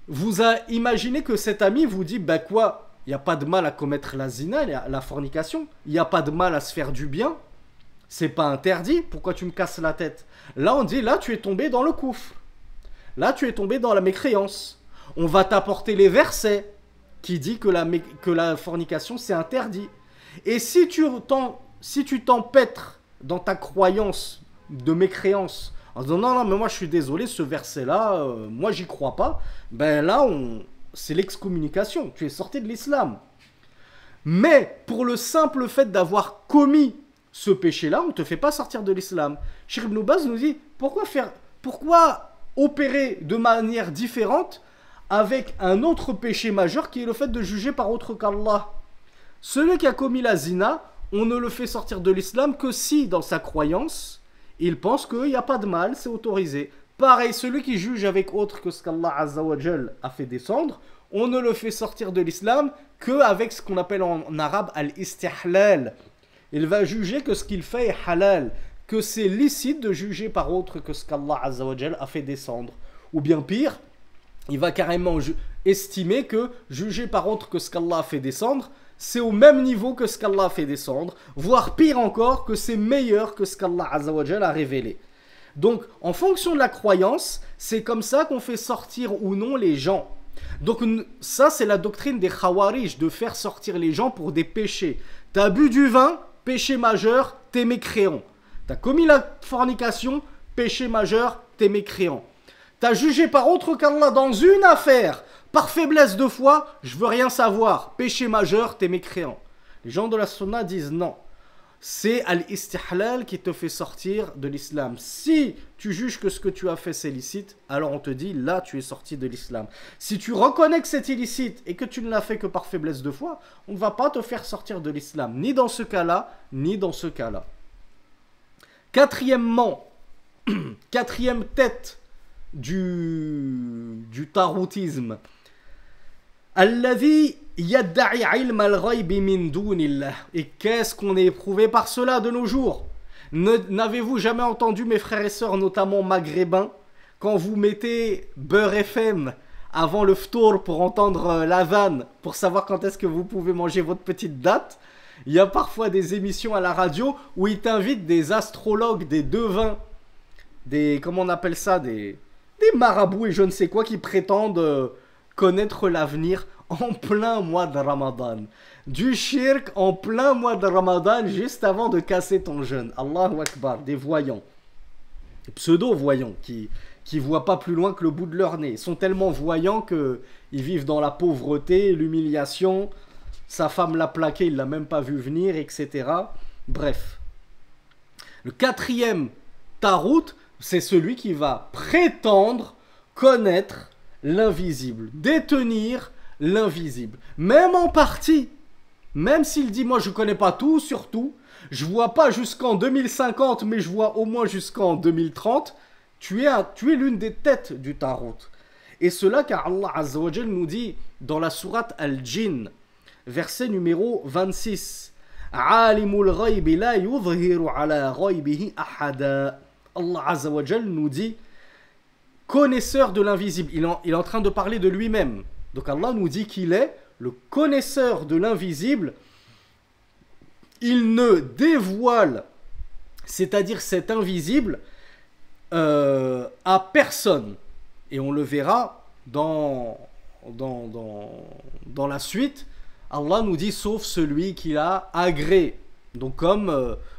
vous imaginez que cet ami vous dit, bah quoi, il n'y a pas de mal à commettre la zina, la fornication, il n'y a pas de mal à se faire du bien, c'est pas interdit, pourquoi tu me casses la tête? Là on dit, là tu es tombé dans le coufre, là tu es tombé dans la mécréance. On va t'apporter les versets qui disent que la fornication c'est interdit. Et si tu t'empêtres dans ta croyance de mécréance, en disant non, non, mais moi je suis désolé, ce verset-là, moi j'y crois pas, ben là, c'est l'excommunication, tu es sorti de l'islam. Mais pour le simple fait d'avoir commis ce péché-là, on ne te fait pas sortir de l'islam. Cheikh Ibn Baz nous dit, pourquoi opérer de manière différente avec un autre péché majeur qui est le fait de juger par autre qu'Allah? Celui qui a commis la zina, on ne le fait sortir de l'islam que si, dans sa croyance, il pense qu'il n'y a pas de mal, c'est autorisé. Pareil, celui qui juge avec autre que ce qu'Allah Azza wa Jal a fait descendre, on ne le fait sortir de l'islam qu'avec ce qu'on appelle en arabe al-istihlal. Il va juger que ce qu'il fait est halal, que c'est licite de juger par autre que ce qu'Allah Azza wa Jal a fait descendre. Ou bien pire, il va carrément estimer que juger par autre que ce qu'Allah a fait descendre, c'est au même niveau que ce qu'Allah a fait descendre, voire pire encore, que c'est meilleur que ce qu'Allah Azza wa Jal a révélé. Donc, en fonction de la croyance, c'est comme ça qu'on fait sortir ou non les gens. Donc, ça, c'est la doctrine des Khawarij, de faire sortir les gens pour des péchés. T'as bu du vin, péché majeur, t'es mécréant. T'as commis la fornication, péché majeur, t'es mécréant. T'as jugé par autre qu'Allah dans une affaire, par faiblesse de foi, je veux rien savoir. Péché majeur, t'es mécréant. Les gens de la sunna disent non. C'est al-istihlal qui te fait sortir de l'islam. Si tu juges que ce que tu as fait c'est licite, alors on te dit là tu es sorti de l'islam. Si tu reconnais que c'est illicite et que tu ne l'as fait que par faiblesse de foi, on ne va pas te faire sortir de l'islam. Ni dans ce cas-là, ni dans ce cas-là. Quatrièmement, quatrième tête du taroutisme. Alladhi yadda'i ilm al-ghaybi min dunillah. Et qu'est-ce qu'on est éprouvé par cela de nos jours? N'avez-vous jamais entendu, mes frères et sœurs, notamment maghrébins, quand vous mettez Beurre FM avant le ftour pour entendre l'adhan, pour savoir quand est-ce que vous pouvez manger votre petite date? Il y a parfois des émissions à la radio où ils t'invitent des astrologues, des devins, des, comment on appelle ça, des marabouts et je ne sais quoi qui prétendent connaître l'avenir en plein mois de Ramadan. Du shirk en plein mois de Ramadan juste avant de casser ton jeûne. Allahu Akbar, des voyants. Des pseudo-voyants qui voient pas plus loin que le bout de leur nez. Ils sont tellement voyants qu'ils vivent dans la pauvreté, l'humiliation. Sa femme l'a plaqué, il l'a même pas vu venir, etc. Bref. Le quatrième tarout, c'est celui qui va prétendre connaître l'invisible, détenir l'invisible, même en partie, même s'il dit moi je connais pas tout sur tout, je vois pas jusqu'en 2050 mais je vois au moins jusqu'en 2030, tu es l'une des têtes du tarout. Et cela car Allah Azza wa Jal nous dit dans la sourate Al-Jinn, verset numéro 26, Alimul ghaybi la yudhiru ala ghaybihi ahada. Allah Azza wa Jal nous dit connaisseur de l'invisible. Il est en train de parler de lui-même. Donc Allah nous dit qu'il est le connaisseur de l'invisible. Il ne dévoile, c'est-à-dire cet invisible, à personne. Et on le verra dans la suite. Allah nous dit sauf celui qui a agréé. Donc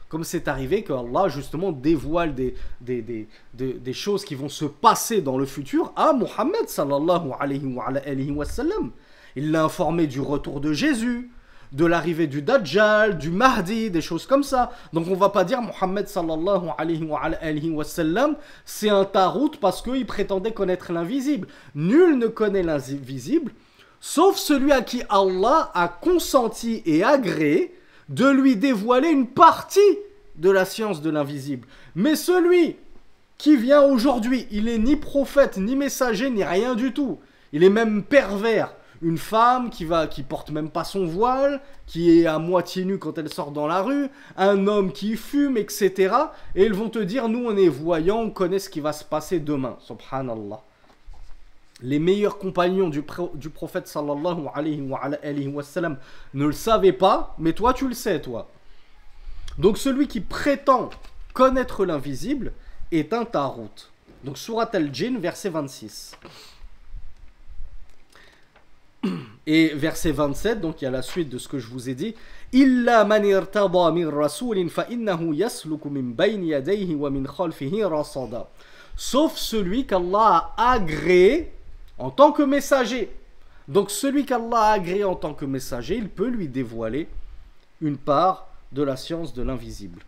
comme c'est arrivé que Allah justement dévoile des choses qui vont se passer dans le futur à Muhammad sallallahu alayhi wa sallam. Il l'a informé du retour de Jésus, de l'arrivée du Dajjal, du Mahdi, des choses comme ça. Donc on va pas dire Muhammad sallallahu alayhi wa sallam c'est un tarout parce qu'il prétendait connaître l'invisible. Nul ne connaît l'invisible sauf celui à qui Allah a consenti et agréé de lui dévoiler une partie de la science de l'invisible. Mais celui qui vient aujourd'hui, il n'est ni prophète, ni messager, ni rien du tout. Il est même pervers. Une femme qui porte même pas son voile, qui est à moitié nue quand elle sort dans la rue, un homme qui fume, etc. Et ils vont te dire, nous on est voyants, on connaît ce qui va se passer demain. Subhanallah. Les meilleurs compagnons du prophète sallallahu alayhi wa sallam ne le savaient pas, mais toi tu le sais, toi. Donc celui qui prétend connaître l'invisible est un tarout. Donc Surat al-Jinn, verset 26. Et verset 27, donc il y a la suite de ce que je vous ai dit. Illa man irtada min rasulin fa innahu yasluku min bayni yadayhi wa min khalfihi rasada. Sauf celui qu'Allah a agréé en tant que messager. Donc celui qu'Allah a agréé en tant que messager, il peut lui dévoiler une part de la science de l'invisible.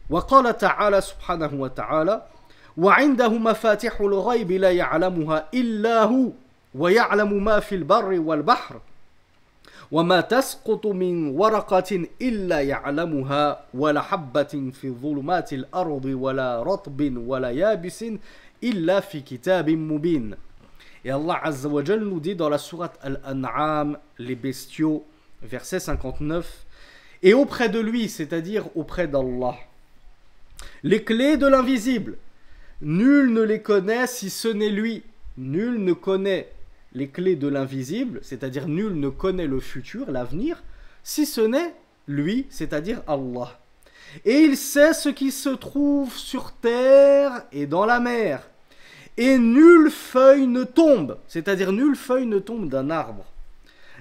Wa qala ta'ala subhanahu wa ta'ala wa 'indahu mafatihul ghayb la ya'lamuha illa hu ويعلم ما في البر والبحر وما تسقط من ورقة إلا يعلمها ولا حبة في ظلمات الأرض ولا رطب ولا يابس إلا في كتاب مبين. Et Allah Azza wa Jal nous dit dans la sourate Al-An'am, les bestiaux, verset 59, et auprès de lui, c'est-à-dire auprès d'Allah, les clés de l'invisible, nul ne les connaît si ce n'est lui. Nul ne connaît les clés de l'invisible, c'est-à-dire nul ne connaît le futur, l'avenir, si ce n'est lui, c'est-à-dire Allah. Et il sait ce qui se trouve sur terre et dans la mer. Et nulle feuille ne tombe, c'est-à-dire nulle feuille ne tombe d'un arbre,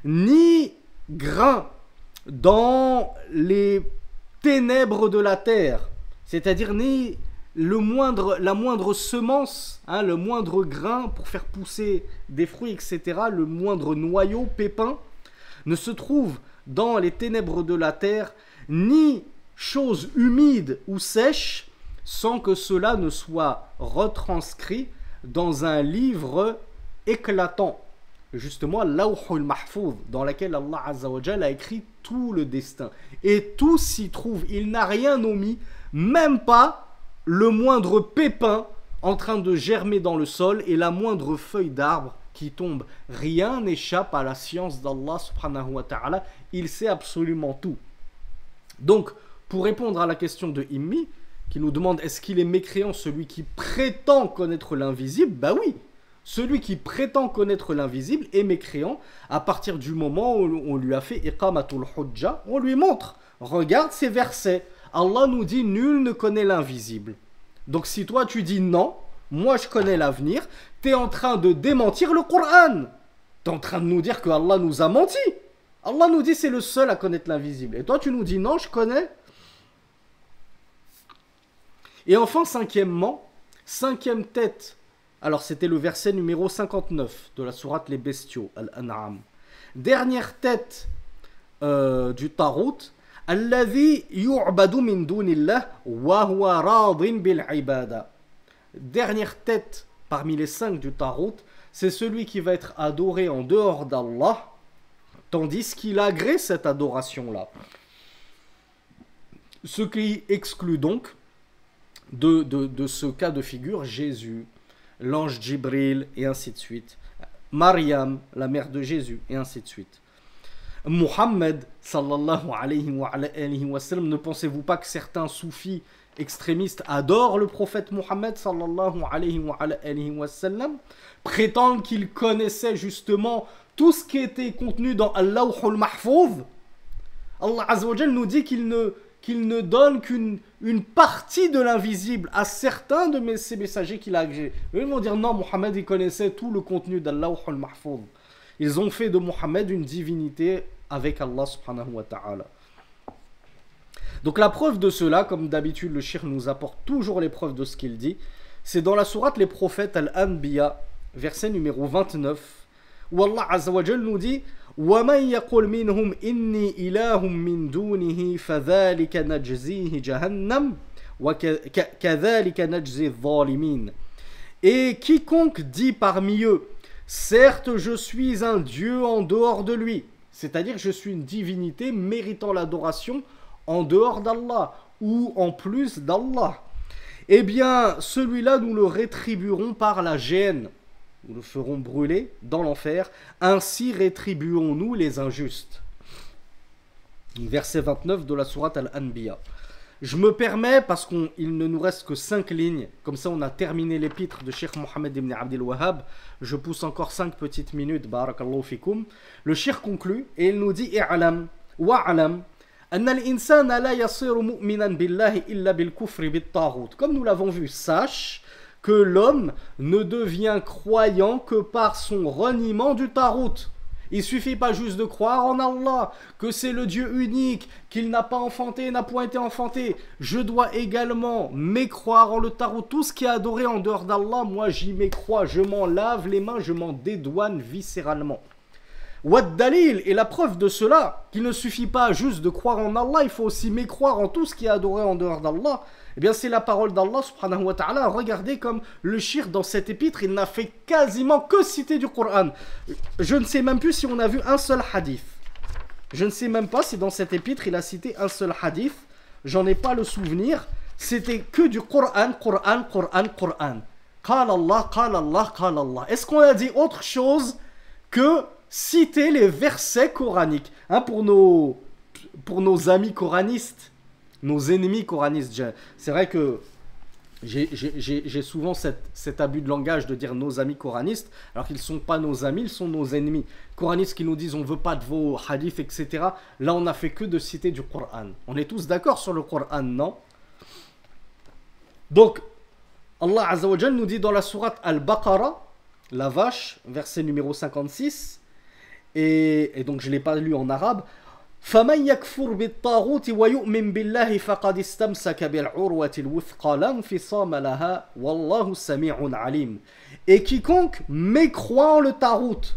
ni grain dans les ténèbres de la terre, c'est-à-dire ni la moindre semence, hein, le moindre grain pour faire pousser des fruits, etc., le moindre noyau, pépin, ne se trouve dans les ténèbres de la terre, ni chose humide ou sèche, sans que cela ne soit retranscrit dans un livre éclatant, justement Lawhul Mahfouz, dans lequel Allah Azza wa Jalla a écrit tout le destin. Et tout s'y trouve, il n'a rien omis, même pas le moindre pépin en train de germer dans le sol et la moindre feuille d'arbre qui tombe. Rien n'échappe à la science d'Allah subhanahu wa ta'ala. Il sait absolument tout. Donc, pour répondre à la question de Immi, qui nous demande est-ce qu'il est mécréant celui qui prétend connaître l'invisible? Bah oui, celui qui prétend connaître l'invisible est mécréant à partir du moment où on lui a fait iqamatul hujja, on lui montre, regarde ces versets. Allah nous dit nul ne connaît l'invisible. Donc si toi tu dis non, moi je connais l'avenir, tu es en train de démentir le Coran. Tu es en train de nous dire que Allah nous a menti. Allah nous dit c'est le seul à connaître l'invisible. Et toi tu nous dis non, je connais. Et enfin, cinquièmement, cinquième tête. Alors c'était le verset numéro 59 de la sourate Les Bestiaux, Al-An'am. Dernière tête du Tarout. Alladhi yu'badu min dunillah wa huwa radin bil ibada. Dernière tête parmi les 5 du Tarout, c'est celui qui va être adoré en dehors d'Allah, tandis qu'il agrée cette adoration-là. Ce qui exclut donc de ce cas de figure Jésus, l'ange Djibril et ainsi de suite, Mariam, la mère de Jésus et ainsi de suite. Muhammad sallallahu alayhi wa sallam, ne pensez-vous pas que certains soufis extrémistes adorent le prophète Muhammad sallallahu alayhi wa sallam, prétendent qu'ils connaissaient justement tout ce qui était contenu dans Al-Lawhul Mahfouz? Allah Azza wa Jalla nous dit qu'il ne donne qu'une partie de l'invisible à certains de ces messagers qu'il a agrégés. Ils vont dire non, Muhammad il connaissait tout le contenu d'Al-Lawhul Mahfouz. Ils ont fait de Muhammad une divinité avec Allah subhanahu wa ta'ala. Donc la preuve de cela, comme d'habitude le shir nous apporte toujours les preuves de ce qu'il dit, c'est dans la sourate Les Prophètes Al-Anbiya, verset numéro 29, où Allah Azza wa Jal nous dit وَمَنْ يَقُلْ مِنْهُمْ إِنِّي إِلَهٌ مِّن دُونِهِ فَذَلِكَ نَجْزِيهِ جَهَنَّمْ وَكَذَلِكَ نَجْزِي الظَّالِمِينَ. Et quiconque dit parmi eux certes, je suis un Dieu en dehors de lui, c'est-à-dire je suis une divinité méritant l'adoration en dehors d'Allah. ou en plus d'Allah. Eh bien, celui-là, nous le rétribuerons par la géhenne. Nous le ferons brûler dans l'enfer. Ainsi rétribuons-nous les injustes. Verset 29 de la sourate Al-Anbiya. Je me permets, parce qu'il ne nous reste que 5 lignes, comme ça on a terminé l'épître de Cheikh Mohammed ibn Abdel Wahhab, je pousse encore 5 petites minutes, barakallahu fikum. Le cheikh conclut et il nous dit i'alam wa'alam anna al-insana la yasiru mu'minan billahi illa bil kufri bit taghut. Comme nous l'avons vu, sache que l'homme ne devient croyant que par son reniement du tarout. Il suffit pas juste de croire en Allah, que c'est le Dieu unique, qu'il n'a pas enfanté, n'a point été enfanté. Je dois également mécroire en le tarot. Tout ce qui est adoré en dehors d'Allah, moi j'y mécrois, je m'en lave les mains, je m'en dédouane viscéralement. Wad dalil est la preuve de cela, qu'il ne suffit pas juste de croire en Allah, il faut aussi mécroire en tout ce qui est adoré en dehors d'Allah. Eh bien, c'est la parole d'Allah subhanahu wa ta'ala. Regardez comme le shir dans cet épître, il n'a fait quasiment que citer du Coran. Je ne sais même plus si on a vu un seul hadith. Je ne sais même pas si dans cet épître, il a cité un seul hadith. J'en ai pas le souvenir. C'était que du Coran, Coran, Coran, Coran. Qala Allah, qala Allah, qala Allah. Est-ce qu'on a dit autre chose que citer les versets coraniques, hein, pour nos amis coranistes? Nos ennemis coranistes. C'est vrai que j'ai souvent cet abus de langage de dire nos amis coranistes, alors qu'ils ne sont pas nos amis, ils sont nos ennemis. Coranistes qui nous disent on ne veut pas de vos hadiths, etc. Là, on n'a fait que de citer du Coran. On est tous d'accord sur le Coran, non? Donc, Allah Azza wa Jal nous dit dans la sourate Al-Baqarah, la vache, verset numéro 56, et donc je ne l'ai pas lu en arabe. فَمَنْ يَكْفُرْ بِالطَّاغُوتِ وَيُؤْمِنْ بِاللَّهِ فَقَدِ اسْتَمْسَكَ بِالْعُرْوَةِ الْوُثْقَى لَا انْفِصَامَ لَهَا وَاللَّهُ سَمِيعٌ عَلِيمٌ. Et quiconque mécroit en le tarout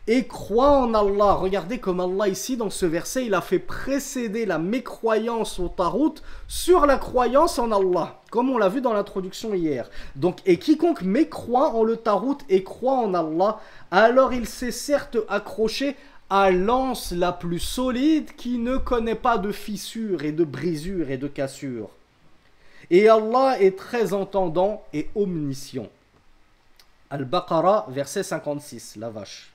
et croit en Allah, regardez comme Allah ici dans ce verset, il a fait précéder la mécroyance au tarout sur la croyance en Allah, comme on l'a vu dans l'introduction hier. Donc, et quiconque mécroit en le tarout et croit en Allah, alors il s'est certes accroché à l'anse la plus solide qui ne connaît pas de fissures et de brisures et de cassures. Et Allah est très entendant et omniscient. Al-Baqarah, verset 56, la vache.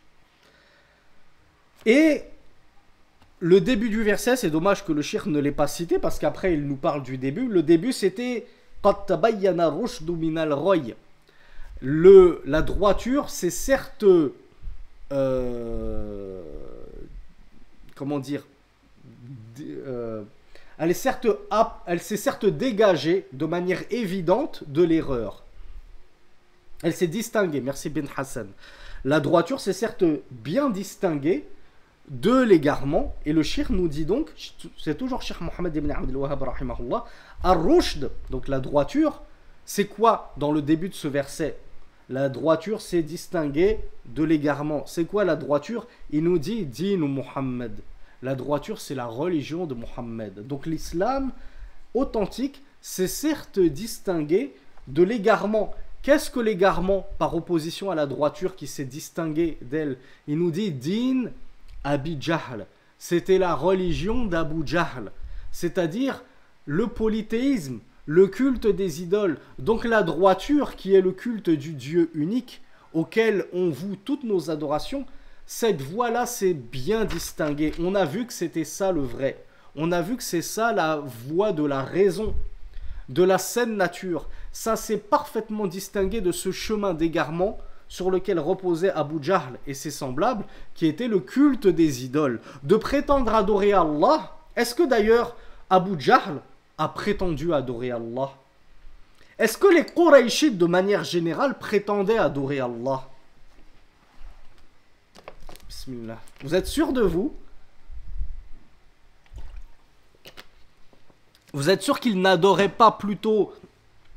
Et le début du verset, c'est dommage que le cheikh ne l'ait pas cité parce qu'après il nous parle du début. Le début c'était قَدْ تَبَيَّنَ الرُّشْدُ مِنَ الْغَيِّ. La droiture, c'est certes comment dire, elle s'est certes dégagée de manière évidente de l'erreur. Elle s'est distinguée, merci Ben Hassan. La droiture s'est certes bien distinguée de l'égarement, et le shir nous dit donc, c'est toujours Cheikh Mohammed ibn Abdel Wahhab rahimahullah, ar-rushd, donc la droiture, c'est quoi dans le début de ce verset? La droiture s'est distinguée de l'égarement. C'est quoi la droiture? Il nous dit Dinu Muhammad. La droiture, c'est la religion de Muhammad. Donc l'islam authentique s'est certes distingué de l'égarement. Qu'est-ce que l'égarement par opposition à la droiture qui s'est distinguée d'elle? Il nous dit Din Abi Jahl. C'était la religion d'Abu Jahl. C'est-à-dire le polythéisme, le culte des idoles. Donc la droiture qui est le culte du Dieu unique auquel on voue toutes nos adorations, cette voie-là s'est bien distinguée. On a vu que c'était ça le vrai. On a vu que c'est ça la voie de la raison, de la saine nature. Ça s'est parfaitement distingué de ce chemin d'égarement sur lequel reposait Abu Jahl et ses semblables, qui était le culte des idoles. De prétendre adorer Allah, est-ce que d'ailleurs Abu Jahl a prétendu adorer Allah? Est-ce que les Qurayshites de manière générale prétendaient adorer Allah? Bismillah. Vous êtes sûr de vous? Vous êtes sûr qu'ils n'adoraient pas plutôt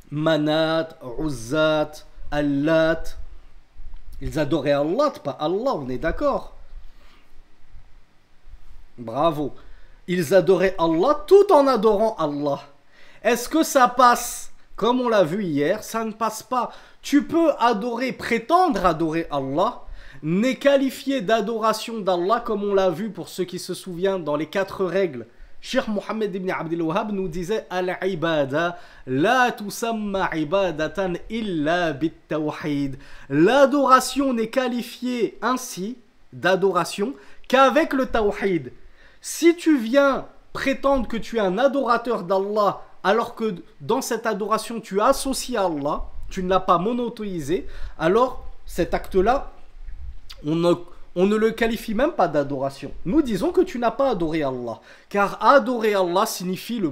Manat, Uzzat, Allat? Ils adoraient Allah, pas Allah, on est d'accord? Bravo. Ils adoraient Allah tout en adorant Allah. Est-ce que ça passe? Comme on l'a vu hier, ça ne passe pas. Tu peux adorer, prétendre adorer Allah, n'est qualifié d'adoration d'Allah, comme on l'a vu pour ceux qui se souviennent dans les 4 règles Cheikh Mohammed ibn Abdel Wahhab nous disait Al-ibada la tusamma ibadatan illa bit-tawhid. L'adoration n'est qualifiée ainsi d'adoration qu'avec le tawhid. Si tu viens prétendre que tu es un adorateur d'Allah alors que dans cette adoration tu associes à Allah, tu ne l'as pas monothéisé, alors cet acte-là, on ne le qualifie même pas d'adoration. Nous disons que tu n'as pas adoré Allah, car adorer Allah signifie le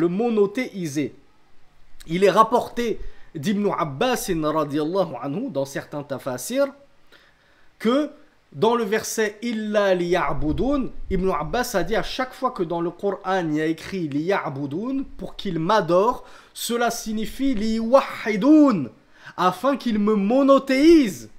monothéiser. Il est rapporté d'Ibn Abbas radiallahu anhu dans certains tafasirs que dans le verset Illa liya'budun, Ibn Abbas a dit à chaque fois que dans le Coran il y a écrit liya'budun, pour qu'il m'adore, cela signifie liwahidun, afin qu'il me monothéise.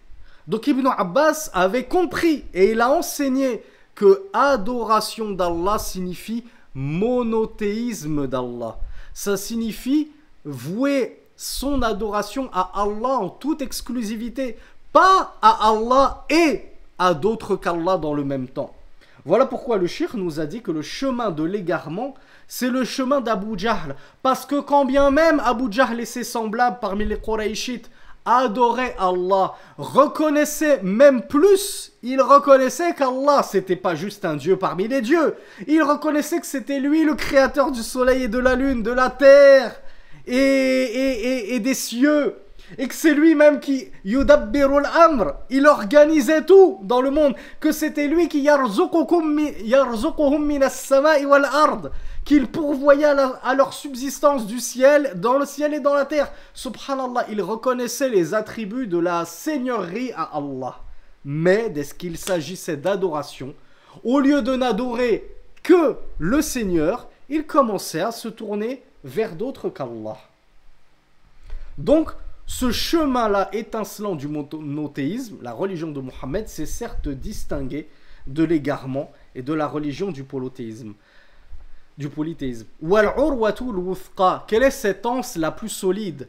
Donc Ibn Abbas avait compris et il a enseigné que adoration d'Allah signifie monothéisme d'Allah. Ça signifie vouer son adoration à Allah en toute exclusivité, pas à Allah et à d'autres qu'Allah dans le même temps. Voilà pourquoi le cheikh nous a dit que le chemin de l'égarement, c'est le chemin d'Abu Jahl. Parce que quand bien même Abu Jahl et ses semblables parmi les Qurayshites adoraient Allah, reconnaissaient même plus, ils reconnaissaient qu'Allah, c'était pas juste un Dieu parmi les dieux. Ils reconnaissaient que c'était lui le créateur du soleil et de la lune, de la terre et des cieux. Et que c'est lui-même qui yudabbirul amr, il organisait tout dans le monde, que c'était lui qui yarzuquhum minas samai wal ard, qu'il pourvoyait à leur subsistance du ciel, dans le ciel et dans la terre. Subhanallah, il reconnaissait les attributs de la seigneurie à Allah. Mais dès qu'il s'agissait d'adoration, au lieu de n'adorer que le Seigneur, il commençait à se tourner vers d'autres qu'Allah. Donc, ce chemin-là étincelant du monothéisme, la religion de Mohammed, s'est certes distingué de l'égarement et de la religion du polythéisme. Wal-urwatul wuthqa, quelle est cette anse la plus solide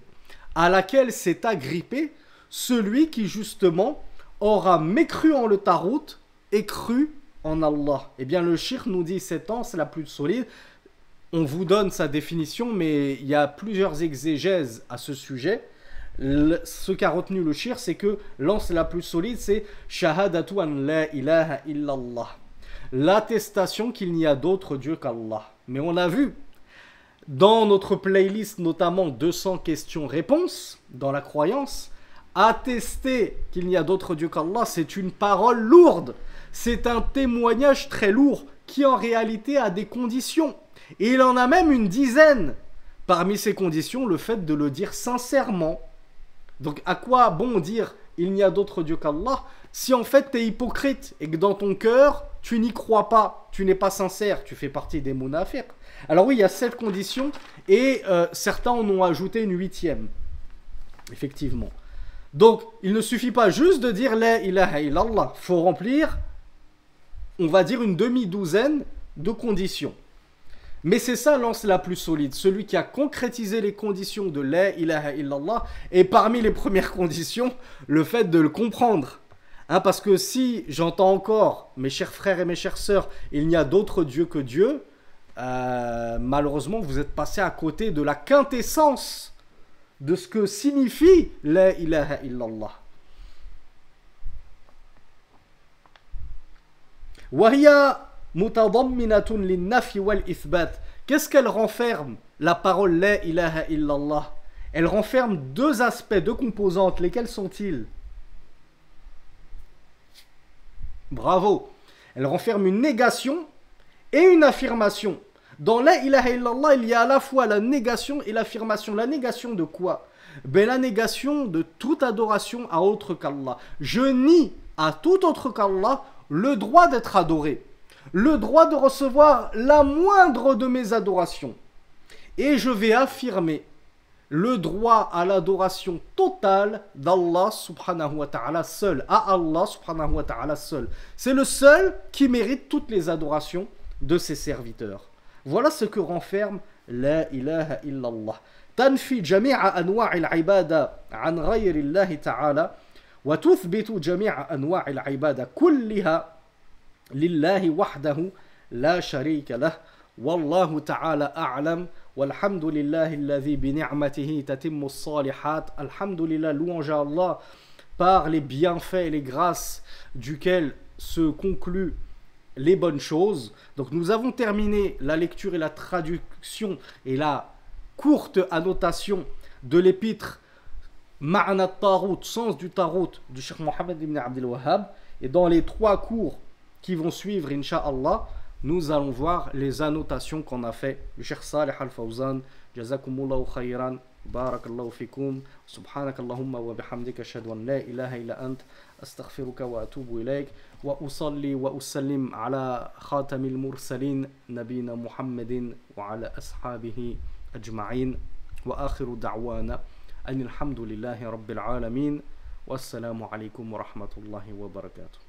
à laquelle s'est agrippé celui qui justement aura mécru en le tarout et cru en Allah? Eh bien le cheikh nous dit cette anse la plus solide. On vous donne sa définition, mais il y a plusieurs exégèses à ce sujet. Ce qu'a retenu le cheikh, c'est que l'anse la plus solide, c'est Shahadatu an la ilaha illallah, l'attestation qu'il n'y a d'autre Dieu qu'Allah. Mais on a vu dans notre playlist notamment 200 questions-réponses dans la croyance, attester qu'il n'y a d'autre Dieu qu'Allah, c'est une parole lourde, c'est un témoignage très lourd qui en réalité a des conditions. Et il en a même une dizaine. Parmi ces conditions, le fait de le dire sincèrement. Donc à quoi bon dire il n'y a d'autre Dieu qu'Allah si en fait tu es hypocrite et que dans ton cœur tu n'y crois pas, tu n'es pas sincère, tu fais partie des munafiq. Alors oui, il y a 7 conditions et certains en ont ajouté une 8e. Effectivement. Donc il ne suffit pas juste de dire la ilaha illallah, il faut remplir, on va dire, une demi-douzaine de conditions. Mais c'est ça l'anse la plus solide, celui qui a concrétisé les conditions de la ilaha illallah, et parmi les premières conditions, le fait de le comprendre. Hein, parce que si j'entends encore, mes chers frères et mes chères sœurs, il n'y a d'autre Dieu que Dieu, malheureusement vous êtes passé à côté de la quintessence de ce que signifie la ilaha illallah. Wahia mutadamminatun linnafi wal ithbat. Qu'est-ce qu'elle renferme, la parole la ilaha illallah? Elle renferme 2 aspects, 2 composantes. Lesquelles sont-ils? Bravo. Elle renferme une négation et une affirmation. Dans la ilaha illallah, il y a à la fois la négation et l'affirmation. La négation de quoi? Ben, la négation de toute adoration à autre qu'Allah. Je nie à tout autre qu'Allah le droit d'être adoré, le droit de recevoir la moindre de mes adorations. Et je vais affirmer le droit à l'adoration totale d'Allah subhanahu wa ta'ala seul, à Allah subhanahu wa ta'ala seul. C'est le seul qui mérite toutes les adorations de ses serviteurs. Voilà ce que renferme la ilaha illallah. Tanfi jami'a anwa'il ibada an ghayri Allah ta'ala wa tuthbitu jami'a anwa'il ibada kulliha lillahi wahdahu la sharika lah Wallahu ta'ala a'lam. Walhamdulillahi alladhi bi ni'matihi tatimmu as-salihat. Alhamdulillah, louange à Allah, par les bienfaits et les grâces duquel se concluent les bonnes choses. Donc nous avons terminé la lecture et la traduction et la courte annotation de l'épître Ma'na Tarout, sens du Tarout, du Cheikh Mohammed ibn Abdel Wahhab. Et dans les 3 cours qui vont suivre, Inch'Allah, nous allons voir les annotations qu'on a fait. Le Cheikh Salih Al-Fawzan, Jazakumullahu khayran, Barakallahu fikum, Subhanakallahumma wa bihamdika, ashhadu an la ilaha illa ant, astaghfiruka wa atubu ilayk, wa usalli wa usallim ala khatamil mursalin, nabina Muhammadin wa ala ashabihi ajma'in, wa akhiru da'wana أن الحمد لله رب العالمين والسلام عليكم ورحمة الله وبركاته.